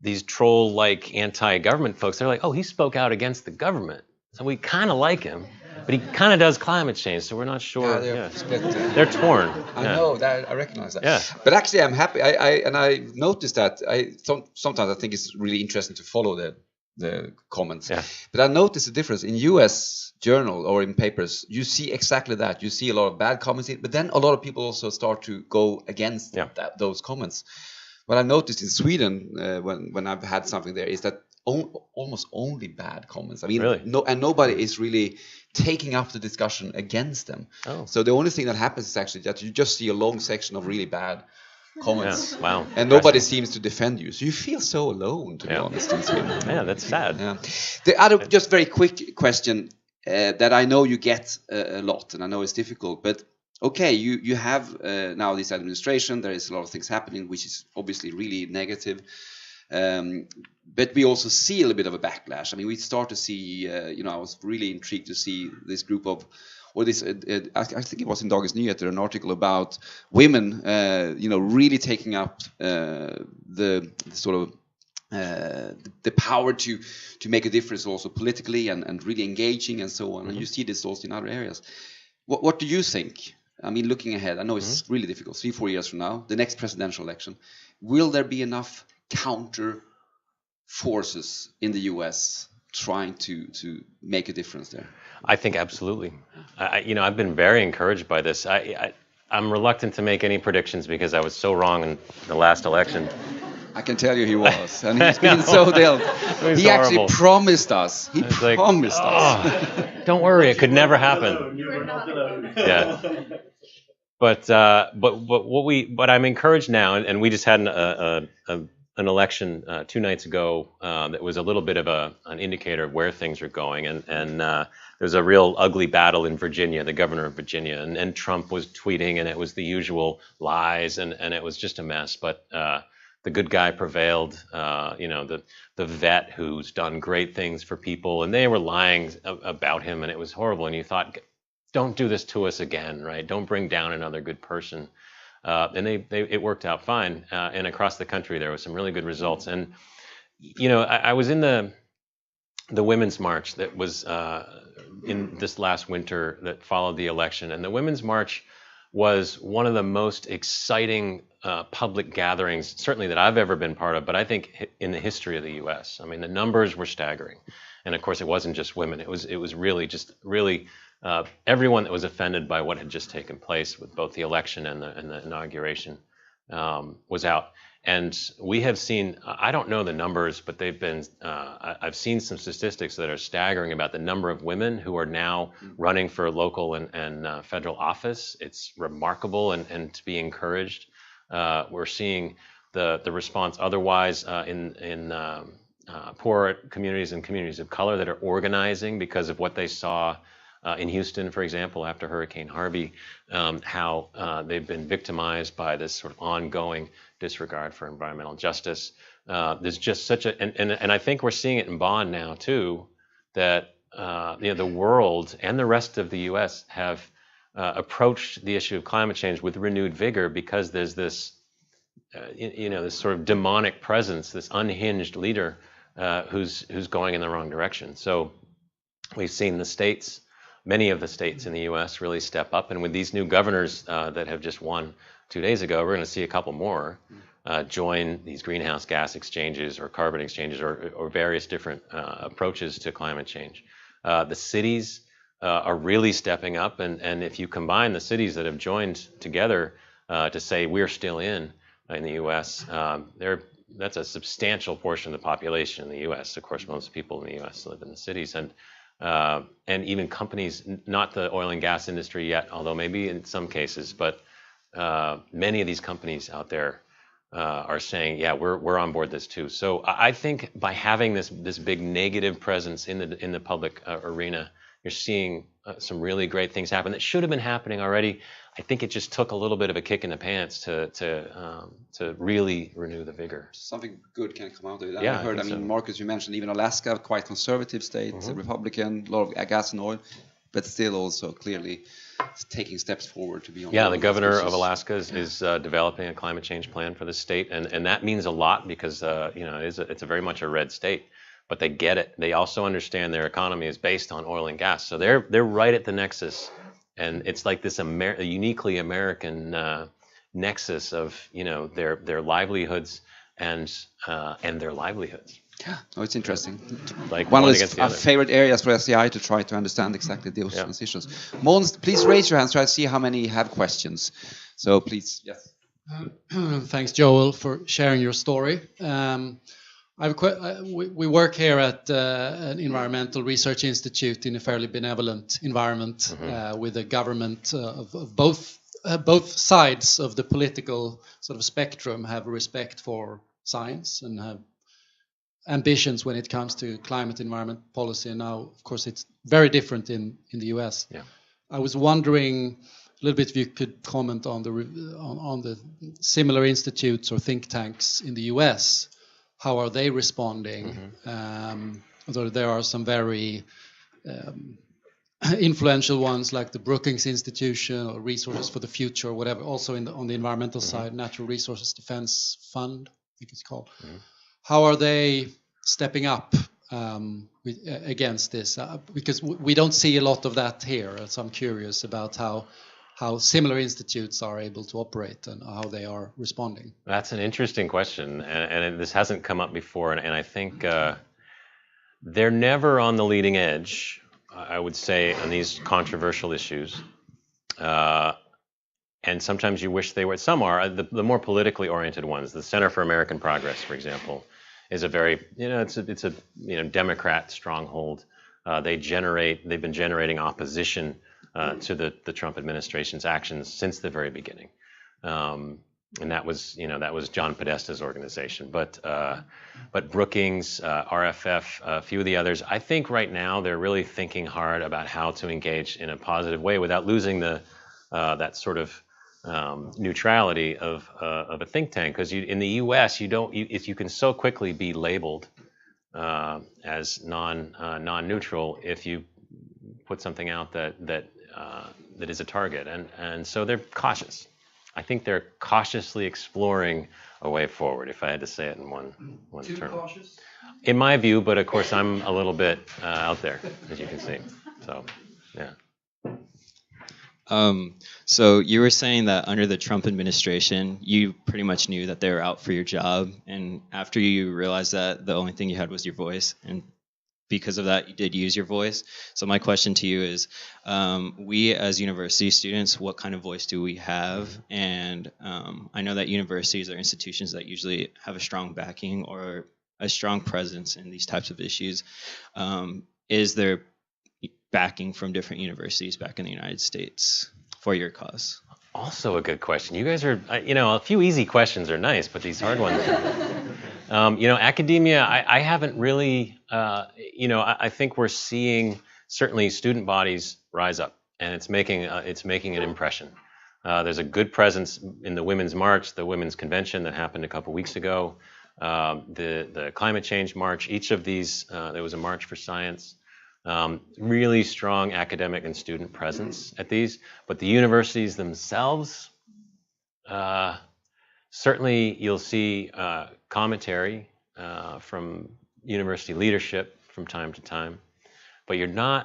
these troll-like anti-government folks, they're like, oh, he spoke out against the government, so we kind of like him, but he kind of does climate change, so we're not sure. Yeah, split. They're torn. I know that. I recognize that. Yeah. But actually, I'm happy. I noticed that. Sometimes I think it's really interesting to follow the comments. Yeah. But I noticed the difference in U.S. journal or in papers. You see exactly that. You see a lot of bad comments, but then a lot of people also start to go against those comments. What I noticed in Sweden when I've had something there is that almost only bad comments. I mean, really? Nobody is really taking up the discussion against them. Oh. So the only thing that happens is actually that you just see a long section of really bad comments. Yeah. Wow. And nobody seems to defend you. So you feel so alone, to be honest, in Sweden. Yeah, that's sad. Yeah. The other, just very quick question that I know you get a lot, and I know it's difficult, but okay, you have now this administration. There is a lot of things happening, which is obviously really negative. But we also see a little bit of a backlash. I mean, we start to see, I was really intrigued to see this group of, or this, I think it was in Dagens Nyheter, an article about women, really taking up the sort of the power to make a difference also politically and really engaging and so on. Mm-hmm. And you see this also in other areas. What do you think? I mean, looking ahead, I know it's really difficult. 3-4 years from now, the next presidential election, will there be enough counter forces in the U.S. trying to make a difference there? I think absolutely. I've been very encouraged by this. I'm reluctant to make any predictions because I was so wrong in the last election. I can tell you he was, and he's been so dealt. He actually promised us. He promised us. Don't worry, it could never happen. Yeah. But I'm encouraged now, and we just had an election 2 nights ago that was a little bit of an indicator of where things are going, and there was a real ugly battle in Virginia, the governor of Virginia, and Trump was tweeting, and it was the usual lies, and it was just a mess. But the good guy prevailed, the vet who's done great things for people, and they were lying about him, and it was horrible. And you thought, don't do this to us again, right? Don't bring down another good person. And it worked out fine. And across the country, there was some really good results. And, I was in the Women's March that was in this last winter that followed the election. And the Women's March was one of the most exciting public gatherings, certainly that I've ever been part of, but I think in the history of the U.S. I mean, the numbers were staggering. And of course, it wasn't just women. It was really everyone that was offended by what had just taken place with both the election and the inauguration was out. And we have seen, I don't know the numbers, but they've been, I've seen some statistics that are staggering about the number of women who are now running for local and federal office. It's remarkable and to be encouraged. We're seeing the response otherwise in poor communities and communities of color that are organizing because of what they saw in Houston, for example, after Hurricane Harvey, how they've been victimized by this sort of ongoing disregard for environmental justice. There's just such a, and I think we're seeing it in Bonn now too, that the world and the rest of the U.S. have approached the issue of climate change with renewed vigor because there's this, this sort of demonic presence, this unhinged leader who's going in the wrong direction. So we've seen the states, many of the states in the U.S. really step up, and with these new governors that have just won 2 days ago, we're going to see a couple more join these greenhouse gas exchanges or carbon exchanges or various different approaches to climate change. The cities are really stepping up, and if you combine the cities that have joined together to say we're still in the U.S., that's a substantial portion of the population in the U.S. Of course, most people in the U.S. live in the cities, and even companies, not the oil and gas industry yet, although maybe in some cases, but many of these companies out there are saying, yeah, we're on board this too. So I think by having this big negative presence in the public arena, you're seeing some really great things happen that should have been happening already. I think it just took a little bit of a kick in the pants to really renew the vigor. Something good can come out of it. Yeah, I heard. I mean, Marcus, you mentioned even Alaska, quite conservative state, Republican, a lot of gas and oil, but still also clearly taking steps forward to be on. Yeah, the governor of Alaska is developing a climate change plan for the state, and that means a lot because it's a very much a red state. But they get it. They also understand their economy is based on oil and gas, so they're right at the nexus, and it's like this uniquely American nexus of their livelihoods and their livelihoods. Yeah, it's interesting. Like one of our favorite areas for SCI to try to understand exactly those transitions. Måns, please raise your hands so I see how many have questions. So please, yes. Thanks, Joel, for sharing your story. We work here at an environmental research institute in a fairly benevolent environment with a government of both sides of the political sort of spectrum have respect for science and have ambitions when it comes to climate environment policy. And now, of course, it's very different in the US. Yeah. I was wondering a little bit if you could comment on the similar institutes or think tanks in the US. How are they responding? Although there are some very influential ones like the Brookings Institution or Resources for the Future or whatever, also on the environmental side, Natural Resources Defense Fund, I think it's called. How are they stepping up against this? Because we don't see a lot of that here, so I'm curious about how similar institutes are able to operate and how they are responding. That's an interesting question, and this hasn't come up before, and I think they're never on the leading edge, I would say, on these controversial issues. And sometimes you wish they were. Some are. The more politically oriented ones, the Center for American Progress, for example, is a very, it's a Democrat stronghold. They've been generating opposition to the Trump administration's actions since the very beginning, and that was John Podesta's organization. But Brookings, RFF, a few of the others, I think right now they're really thinking hard about how to engage in a positive way without losing that sort of neutrality of a think tank. Because in the U.S. if you can so quickly be labeled as non-neutral if you put something out that is a target, and so they're cautious. I think they're cautiously exploring a way forward, if I had to say it in one Too term. cautious? In my view, but of course I'm a little bit out there, as you can see. So, yeah. So you were saying that under the Trump administration, you pretty much knew that they were out for your job, and after you realized that, the only thing you had was your voice, and because of that, you did use your voice. So my question to you is, we as university students, what kind of voice do we have? And I know that universities are institutions that usually have a strong backing or a strong presence in these types of issues. Is there backing from different universities back in the United States for your cause? Also a good question. You guys are, a few easy questions are nice, but these hard ones. Academia, I haven't really, I think we're seeing certainly student bodies rise up, and it's making an impression. There's a good presence in the Women's March, the Women's Convention that happened a couple weeks ago, the Climate Change March. Each of these, there was a March for Science. Really strong academic and student presence at these, but the universities themselves, certainly you'll see commentary from university leadership from time to time, but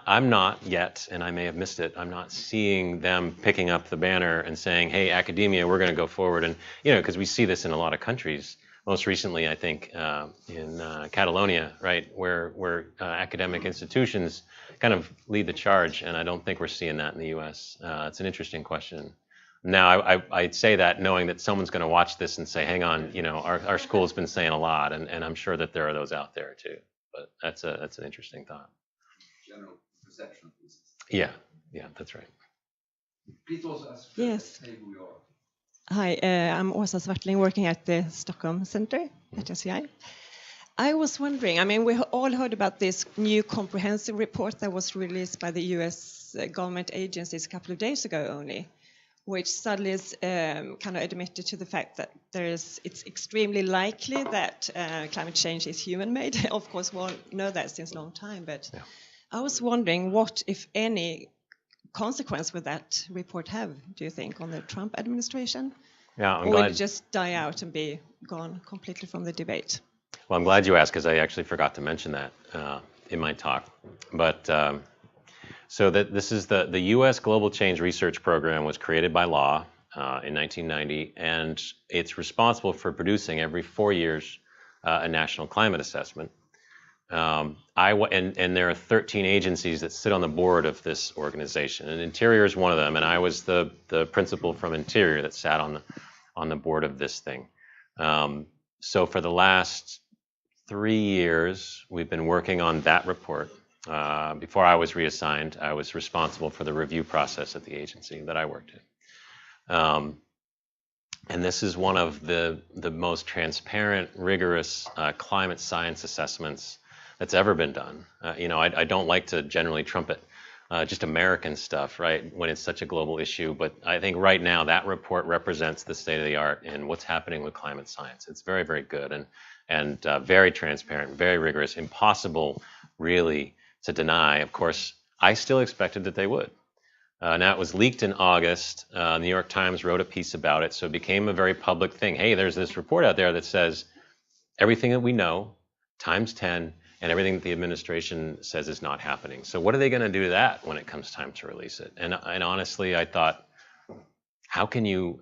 I'm not yet, and I may have missed it, I'm not seeing them picking up the banner and saying, hey, academia, we're going to go forward. And, because we see this in a lot of countries. Most recently, I think, in Catalonia, right, where academic institutions kind of lead the charge, and I don't think we're seeing that in the U.S. It's an interesting question. Now, I'd say that knowing that someone's going to watch this and say, hang on, our school's been saying a lot, and I'm sure that there are those out there too. But that's an interesting thought. General perception. Yeah, that's right. Please also ask Yes. who you are. Hi, I'm Åsa Svartling, working at the Stockholm Center at SCI. I was wondering, we all heard about this new comprehensive report that was released by the US government agencies a couple of days ago only, which studies kind of admitted to the fact that it's extremely likely that climate change is human-made. Of course, we all know that since a long time, but yeah. I was wondering what, if any, consequence would that report have, do you think, on the Trump administration? Yeah, or will it just die out and be gone completely from the debate? Well, I'm glad you asked, because I actually forgot to mention that in my talk. But so this is the U.S. Global Change Research Program was created by law in 1990, and it's responsible for producing every 4 years a national climate assessment. And there are 13 agencies that sit on the board of this organization, and Interior is one of them. And I was the principal from Interior that sat on the board of this thing. So for the last 3 years, we've been working on that report. Before I was reassigned, I was responsible for the review process at the agency that I worked in. And this is one of the most transparent, rigorous climate science assessments that's ever been done. I don't like to generally trumpet just American stuff, right, when it's such a global issue. But I think right now that report represents the state of the art in what's happening with climate science. It's very, very good and very transparent, very rigorous, impossible really to deny. Of course, I still expected that they would. Now, it was leaked in August. New York Times wrote a piece about it, so it became a very public thing. Hey, there's this report out there that says everything that we know times 10, and everything that the administration says is not happening. So what are they going to do to that when it comes time to release it? And honestly, I thought, how can you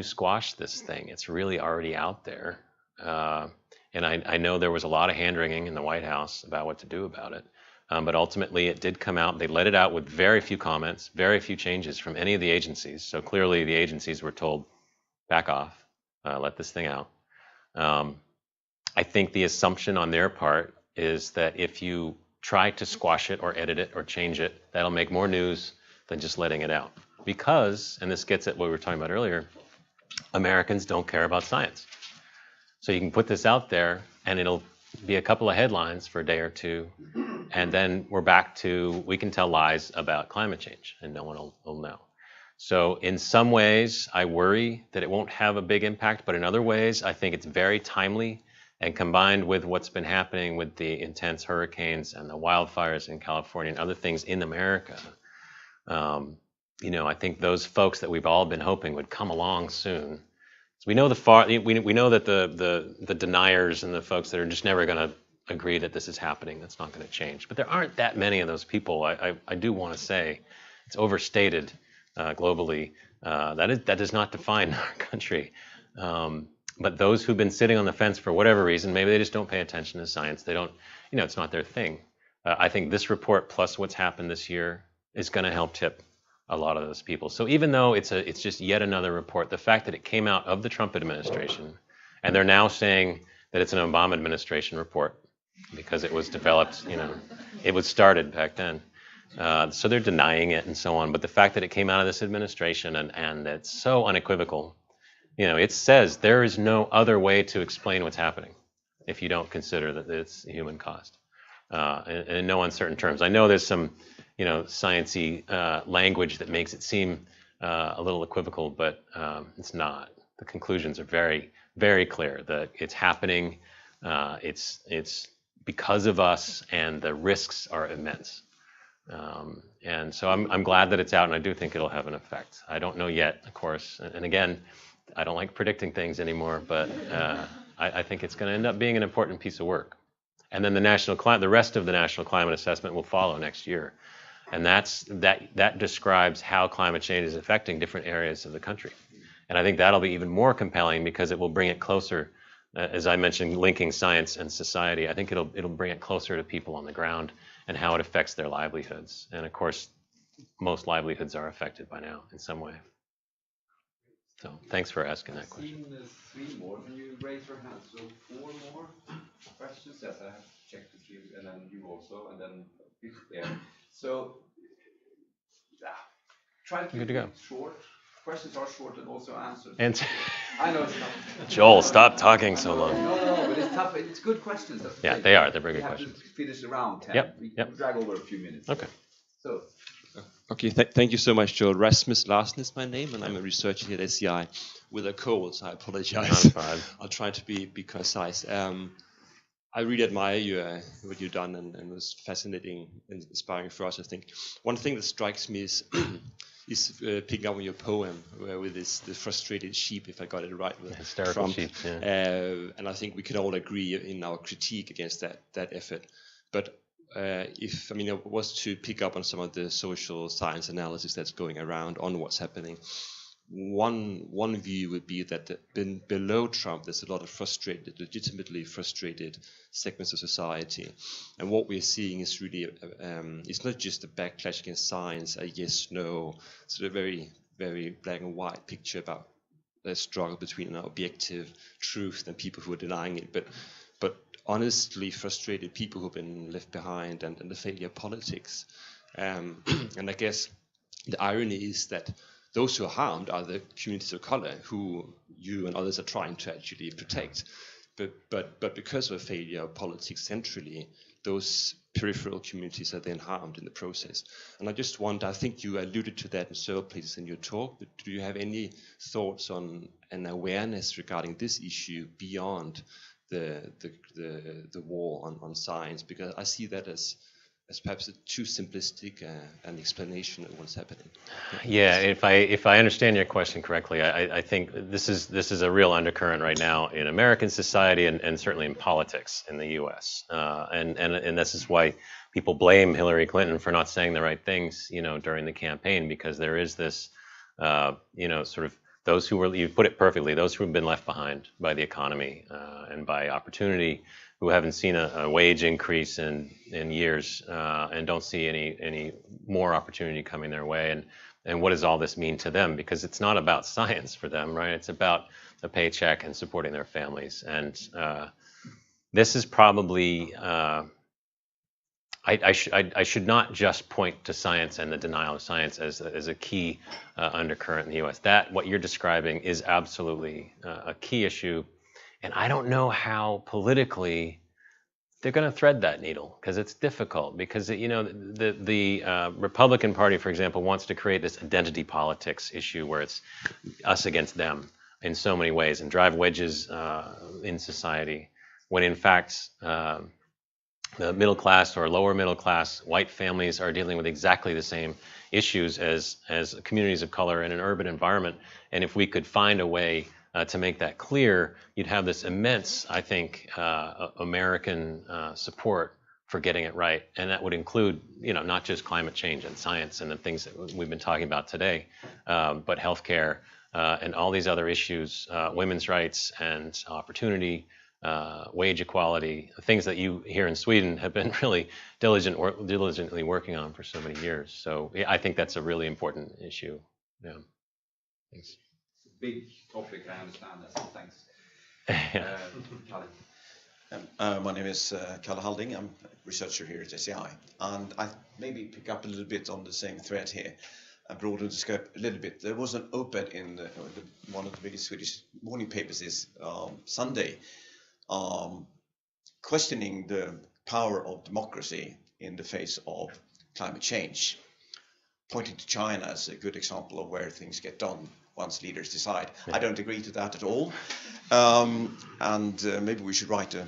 squash this thing? It's really already out there. And I know there was a lot of hand-wringing in the White House about what to do about it. But ultimately, it did come out. They let it out with very few comments, very few changes from any of the agencies. So clearly, the agencies were told, back off, let this thing out. I think the assumption on their part is that if you try to squash it or edit it or change it, that'll make more news than just letting it out. Because, and this gets at what we were talking about earlier, Americans don't care about science. So you can put this out there and it'll be a couple of headlines for a day or two, and then we're back to, we can tell lies about climate change and no one will know. So in some ways, I worry that it won't have a big impact, but in other ways, I think it's very timely. And combined with what's been happening with the intense hurricanes and the wildfires in California and other things in America, I think those folks that we've all been hoping would come along soon. So we know we know that the deniers and the folks that are just never going to agree that this is happening, that's not going to change. But there aren't that many of those people. I do want to say it's overstated globally. That does not define our country. But those who've been sitting on the fence for whatever reason, maybe they just don't pay attention to science. They don't, it's not their thing. I think this report plus what's happened this year is going to help tip a lot of those people. So even though it's just yet another report, the fact that it came out of the Trump administration, and they're now saying that it's an Obama administration report because it was developed, it was started back then. So they're denying it and so on. But the fact that it came out of this administration and it's so unequivocal, it says there is no other way to explain what's happening if you don't consider that it's human caused, in no uncertain terms. I know there's some, sciencey language that makes it seem a little equivocal, but it's not. The conclusions are very, very clear that it's happening. It's because of us, and the risks are immense. And so I'm glad that it's out, and I do think it'll have an effect. I don't know yet, of course. And again, I don't like predicting things anymore, but I think it's going to end up being an important piece of work. And then the rest of the National Climate Assessment will follow next year. And that describes how climate change is affecting different areas of the country. And I think that'll be even more compelling because it will bring it closer, as I mentioned, linking science and society. I think it'll bring it closer to people on the ground and how it affects their livelihoods. And of course, most livelihoods are affected by now in some way. So thanks for asking that question. Three more. Can you raise your hand? So 4 more questions. Yes, I have checked the few, and then you also, and then yeah. So try to keep it short. Questions are short and also answers. I know it's tough. Joel, stop talking so long. No, but it's tough. It's good questions. Yeah, they are. They're very good questions. We have to finish around 10. Yep. We drag over a few minutes. Okay. So. Okay, thank you so much, Joel. Rasmus Larsen is my name, and I'm a researcher here at SCI with a cold, so I apologize. I'm fine. I'll try to be concise. I really admire what you've done, and it was fascinating and inspiring for us, I think. One thing that strikes me is picking up on your poem with the frustrated sheep, if I got it right. With hysterical Trump. Sheep, yeah. And I think we can all agree in our critique against that effort. But if I was to pick up on some of the social science analysis that's going around on what's happening, one view would be that below Trump there's a lot of legitimately frustrated segments of society, and what we're seeing is really it's not just a backlash against science, a yes/no, sort of very, very black and white picture about the struggle between an objective truth and people who are denying it, but honestly frustrated people who've been left behind, and the failure of politics. And I guess the irony is that those who are harmed are the communities of color who you and others are trying to actually protect. But because of a failure of politics centrally, those peripheral communities are then harmed in the process. And I just wonder, I think you alluded to that in several places in your talk, but do you have any thoughts on an awareness regarding this issue beyond the war on science? Because I see that as perhaps a too simplistic an explanation of what's happening. Yeah, if I understand your question correctly, I think this is a real undercurrent right now in American society and certainly in politics in the U.S. And this is why people blame Hillary Clinton for not saying the right things, during the campaign, because there is this, sort of those who were, you put it perfectly, those who have been left behind by the economy and by opportunity, who haven't seen a wage increase in years and don't see any more opportunity coming their way. And what does all this mean to them? Because it's not about science for them, right? It's about a paycheck and supporting their families. And this is probably, I should not just point to science and the denial of science as a key undercurrent in the U.S. What you're describing is absolutely a key issue. And I don't know how politically they're going to thread that needle, because it's difficult. Because the Republican Party, for example, wants to create this identity politics issue where it's us against them in so many ways and drive wedges in society, when in fact the middle class or lower middle class white families are dealing with exactly the same issues as communities of color in an urban environment. And if we could find a way to make that clear, you'd have this immense, I think, American support for getting it right. And that would include, not just climate change and science and the things that we've been talking about today, but healthcare and all these other issues, women's rights and opportunity, wage equality, things that you here in Sweden have been really diligently working on for so many years. So I think that's a really important issue. Yeah. Thanks. Big topic, I understand that. Thanks. My name is Kalle Halding. I'm a researcher here at SCI, and I maybe pick up a little bit on the same thread here and broaden the scope a little bit. There was an op-ed in one of the biggest Swedish morning papers this Sunday, questioning the power of democracy in the face of climate change, pointing to China as a good example of where things get done once leaders decide. Yeah. I don't agree to that at all. Maybe we should write a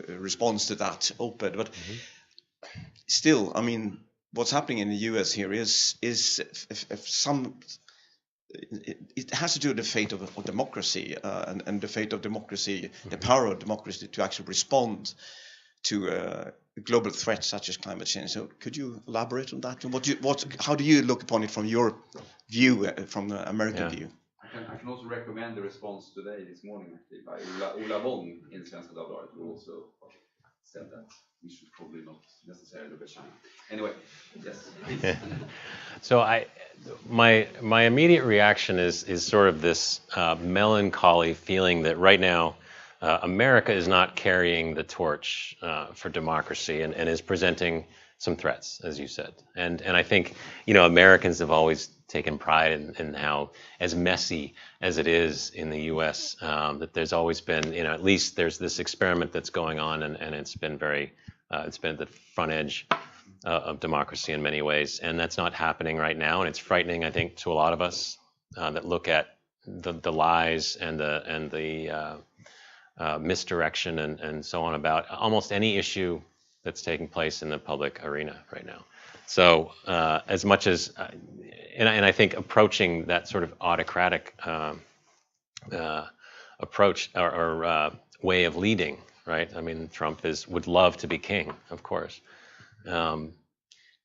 response to that op-ed. But still, I mean, what's happening in the US here is if some. It has to do with the fate of democracy and the fate of democracy, the power of democracy to actually respond to a global threat such as climate change. So, could you elaborate on that? How do you look upon it from your view, from the American view? I can also recommend the response today, this morning, actually, by Ola Wong in Svenska Dagbladet, who also said that we should probably not necessarily look at China. Anyway, yes. So my immediate reaction is sort of this melancholy feeling that right now America is not carrying the torch for democracy and is presenting some threats, as you said. And I think, Americans have always taken pride in how, as messy as it is in the U.S., that there's always been, at least there's this experiment that's going on, and it's been it's been at the front edge of democracy in many ways, and that's not happening right now, and it's frightening, I think, to a lot of us that look at the lies and the misdirection and so on about almost any issue that's taking place in the public arena right now. So as much as, and I think approaching that sort of autocratic approach or way of leading, right? I mean, Trump would love to be king, of course. And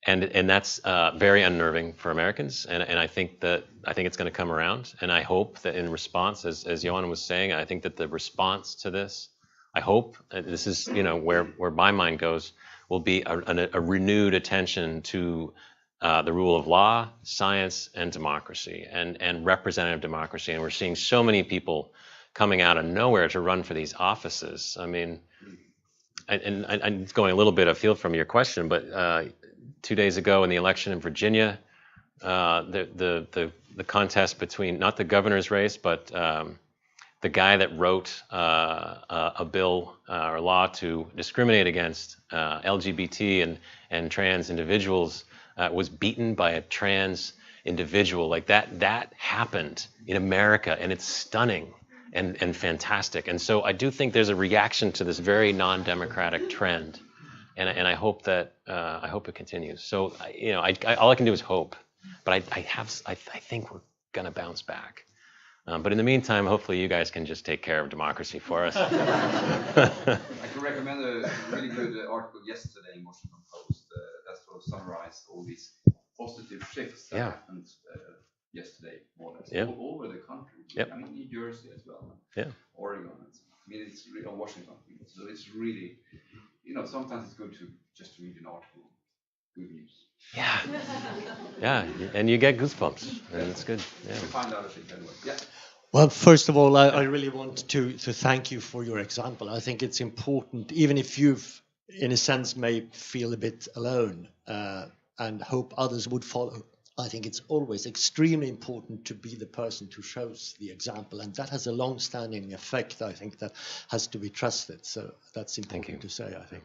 that's very unnerving for Americans, and I think it's going to come around, and I hope that in response, as Johan was saying, I think that the response to this, I hope this is where my mind goes, will be a renewed attention to the rule of law, science, and democracy, and representative democracy, and we're seeing so many people coming out of nowhere to run for these offices. I mean, and I'm going a little bit afield from your question, but 2 days ago in the election in Virginia, the contest between, not the governor's race, but the guy that wrote a bill or law to discriminate against LGBT and trans individuals was beaten by a trans individual. Like that happened in America, and it's stunning and fantastic. And so I do think there's a reaction to this very non-democratic trend. And I hope that I hope it continues. So all I can do is hope, but I think we're gonna bounce back. But in the meantime, hopefully you guys can just take care of democracy for us. I can recommend a really good article yesterday in Washington Post that sort of summarized all these positive shifts that happened yesterday, more or less, all over the country. Yep. I mean, New Jersey as well, Oregon. I mean, it's really on Washington. So it's really. Sometimes it's good to just read an article. Good news. Yeah, and you get goosebumps, and it's good. Yeah. To find out a thing anyway. Yeah. Well, first of all, I really want to thank you for your example. I think it's important, even if you've, in a sense, may feel a bit alone and hope others would follow. I think it's always extremely important to be the person who shows the example, and that has a long-standing effect, I think, that has to be trusted. So that's important to say, I think.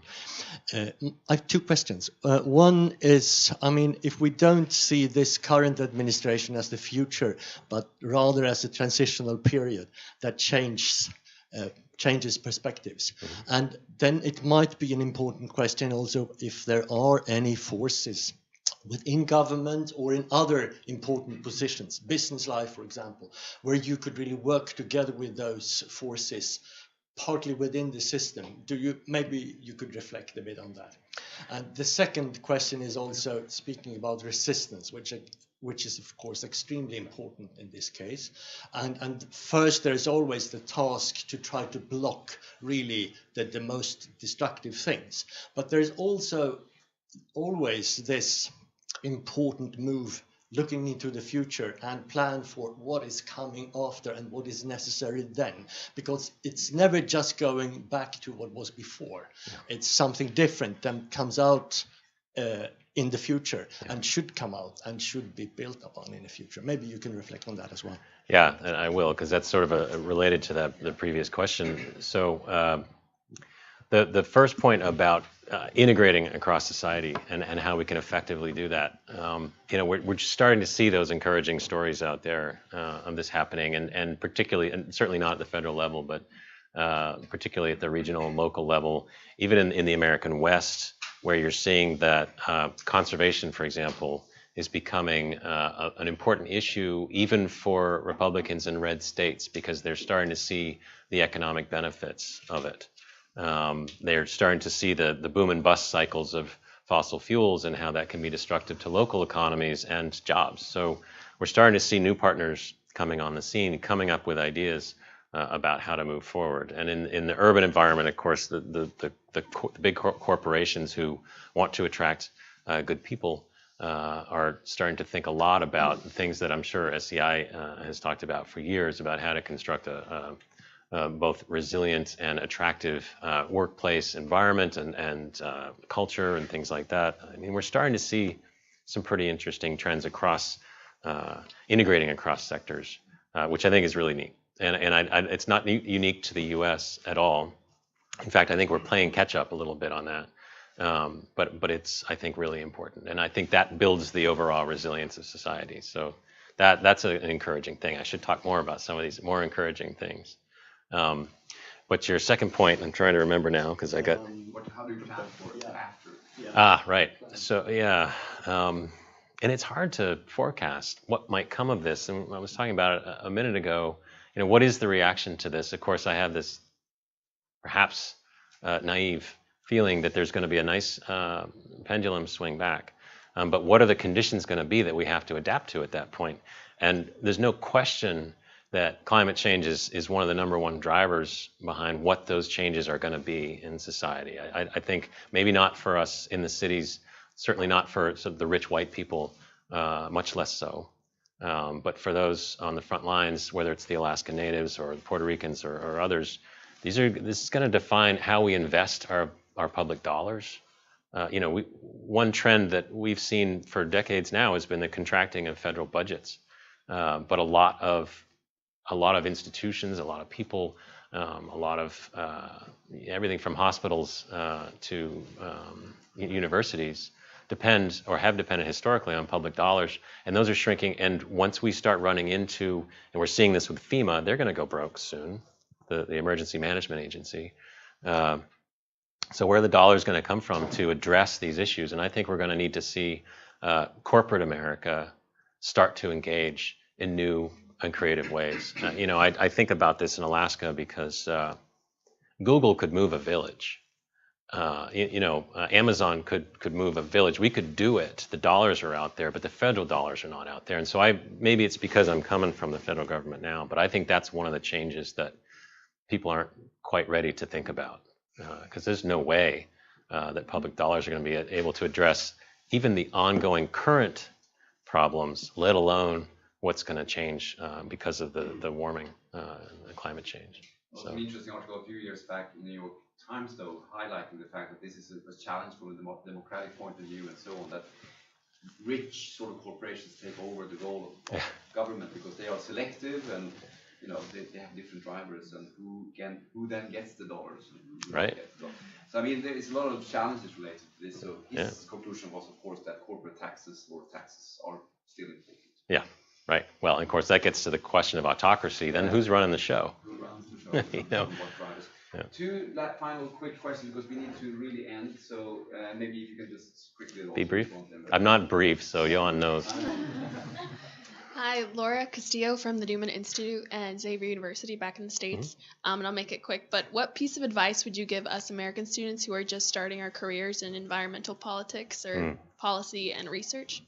I have two questions. One is, I mean, if we don't see this current administration as the future, but rather as a transitional period that changes perspectives. Mm-hmm. And then it might be an important question also if there are any forces within government or in other important positions, business life, for example, where you could really work together with those forces, partly within the system. Maybe you could reflect a bit on that. And the second question is also speaking about resistance, which is of course extremely important in this case. And first, there's always the task to try to block really the most destructive things. But there's also always this important move looking into the future and plan for what is coming after and what is necessary then, because it's never just going back to what was before. It's something different that comes out in the future and should come out and should be built upon in the future. Maybe you can reflect on that as well. Yeah, and I will, because that's sort of related to the previous question. So the first point about integrating across society and how we can effectively do that. We're just starting to see those encouraging stories out there of this happening, and particularly, and certainly not at the federal level, but particularly at the regional and local level, even in the American West, where you're seeing that conservation, for example, is becoming an important issue even for Republicans in red states, because they're starting to see the economic benefits of it. They're starting to see the boom and bust cycles of fossil fuels and how that can be destructive to local economies and jobs. So we're starting to see new partners coming on the scene, coming up with ideas about how to move forward. And in the urban environment, of course, the big corporations who want to attract good people are starting to think a lot about things that I'm sure SEI has talked about for years, about how to construct a both resilient and attractive workplace environment and culture and things like that. I mean, we're starting to see some pretty interesting trends across, integrating across sectors, which I think is really neat. And it's not unique to the U.S. at all. In fact, I think we're playing catch up a little bit on that. But it's, I think, really important. And I think that builds the overall resilience of society. So that's an encouraging thing. I should talk more about some of these more encouraging things. But your second point, I'm trying to remember now because I got. How do you plan for it after? Right. So yeah, and it's hard to forecast what might come of this. And I was talking about it a minute ago. What is the reaction to this? Of course, I have this perhaps naive feeling that there's going to be a nice pendulum swing back. But what are the conditions going to be that we have to adapt to at that point? And there's no question that climate change is one of the #1 drivers behind what those changes are going to be in society. I think maybe not for us in the cities, certainly not for sort of the rich white people, much less so. But for those on the front lines, whether it's the Alaska Natives or the Puerto Ricans or others, this is going to define how we invest our public dollars. One trend that we've seen for decades now has been the contracting of federal budgets. But a lot of institutions, a lot of people, a lot of everything from hospitals to universities depend or have depended historically on public dollars, and those are shrinking. And once we start running into, and we're seeing this with FEMA, they're going to go broke soon, the Emergency Management Agency. So where are the dollars going to come from to address these issues? And I think we're going to need to see corporate America start to engage in new and creative ways. I think about this in Alaska because Google could move a village. Amazon could move a village. We could do it. The dollars are out there, but the federal dollars are not out there. And so maybe it's because I'm coming from the federal government now, but I think that's one of the changes that people aren't quite ready to think about, because there's no way that public dollars are going to be able to address even the ongoing current problems, let alone what's going to change because of the warming, the climate change. Well, so. An interesting article a few years back in the New York Times, though, highlighting the fact that this is a challenge from a democratic point of view and so on, that rich sort of corporations take over the role of government because they are selective and they have different drivers, and who then gets the dollars. Right. So I mean, there is a lot of challenges related to this. So his conclusion was, of course, that corporate taxes are still important. Yeah. Right. Well, and of course, that gets to the question of autocracy. Then who's running the show? Who runs the show? Yeah. Two final quick questions, because we need to really end. So maybe if you can just quickly be brief. I'm not brief, so Johan knows. Hi, Laura Castillo from the Newman Institute and Xavier University back in the States. And I'll make it quick, but what piece of advice would you give us American students who are just starting our careers in environmental politics or policy and research?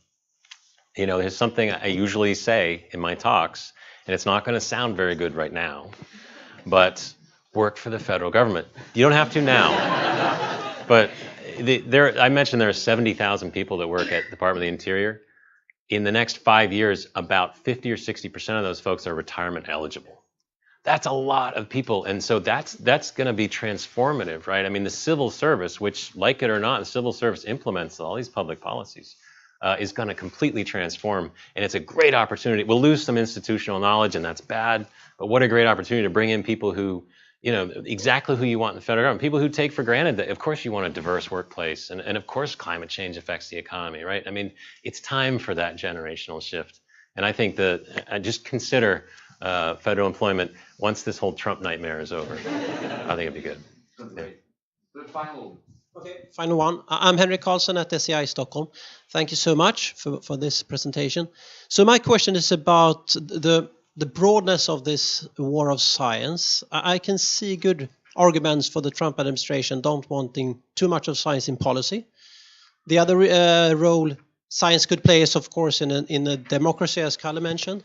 There's something I usually say in my talks, and it's not going to sound very good right now, but work for the federal government. You don't have to now, but I mentioned there are 70,000 people that work at the Department of the Interior. In the next 5 years, about 50 or 60% of those folks are retirement eligible. That's a lot of people, and so that's going to be transformative, right? I mean, the civil service, which, like it or not, the civil service implements all these public policies, is going to completely transform, and it's a great opportunity. We'll lose some institutional knowledge, and that's bad, but what a great opportunity to bring in people who exactly who you want in the federal government. People who take for granted that, of course, you want a diverse workplace, and of course, climate change affects the economy, right? I mean, it's time for that generational shift. And I think that just consider federal employment once this whole Trump nightmare is over. I think it'd be good. The final. Okay, final one. I'm Henrik Karlsson at SCI Stockholm. Thank you so much for this presentation. So my question is about the broadness of this war of science. I can see good arguments for the Trump administration not wanting too much of science in policy. The other role science could play is, of course, in a democracy, as Kalle mentioned.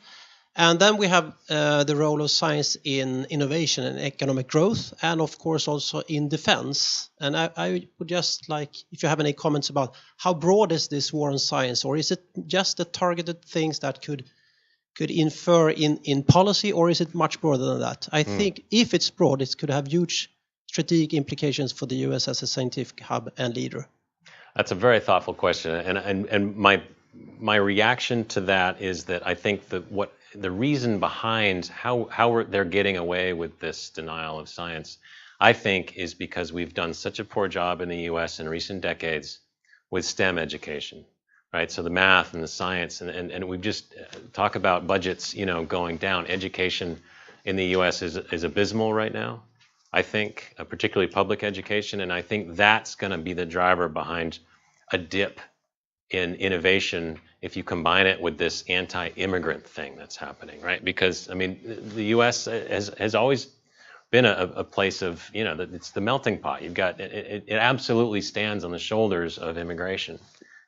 And then we have the role of science in innovation and economic growth, and of course also in defense. And I would just like, if you have any comments about how broad is this war on science, or is it just the targeted things that could infer in policy, or is it much broader than that? I think if it's broad, it could have huge strategic implications for the US as a scientific hub and leader. That's a very thoughtful question, and my reaction to that is that I think that the reason behind how they're getting away with this denial of science, I think, is because we've done such a poor job in the U.S. in recent decades with STEM education, right? So the math and the science, and we just talk about budgets, going down. Education in the U.S. is abysmal right now, I think, particularly public education, and I think that's going to be the driver behind a dip in innovation if you combine it with this anti-immigrant thing that's happening, right? Because, I mean, the U.S. has always been a place of, it's the melting pot. You've got, it absolutely stands on the shoulders of immigration.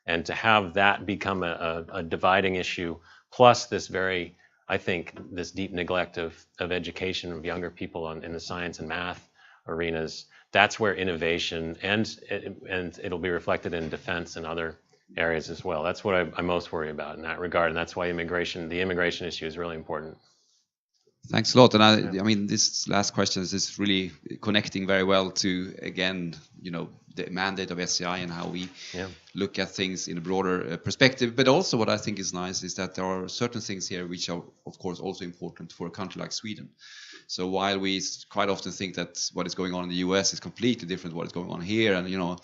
And to have that become a dividing issue, plus this I think, this deep neglect of education of younger people in the science and math arenas, that's where innovation, and it'll be reflected in defense and other areas as well. That's what I'm most worried about in that regard, and that's why the immigration issue is really important. Thanks a lot. And I mean, this last question is really connecting very well to, again, the mandate of SCI and how we look at things in a broader perspective. But also what I think is nice is that there are certain things here which are, of course, also important for a country like Sweden. So while we quite often think that what is going on in the US is completely different to what is going on here, and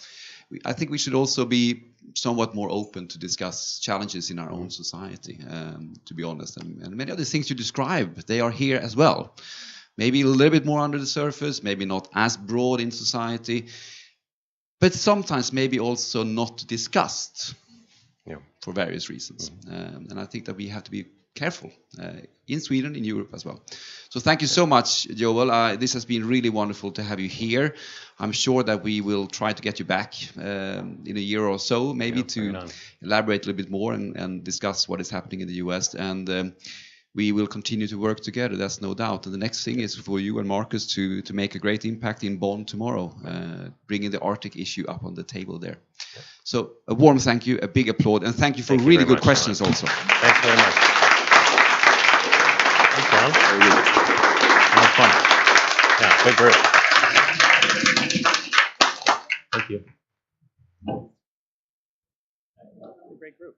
I think we should also be somewhat more open to discuss challenges in our own society, to be honest. And many of the things you describe, they are here as well. Maybe a little bit more under the surface, maybe not as broad in society, but sometimes maybe also not discussed for various reasons. And I think that we have to be careful in Sweden, in Europe as well. So thank you so much, Joel. This has been really wonderful to have you here. I'm sure that we will try to get you back in a year or so, maybe to elaborate a little bit more and discuss what is happening in the US. And we will continue to work together, that's no doubt. And the next thing is for you and Marcus to make a great impact in Bonn tomorrow, bringing the Arctic issue up on the table there. So a warm thank you, a big applaud, and thank you for really good questions also. Thanks very much. Thanks, John. Very good. That was fun. Yeah, good group. Thank you. Great group.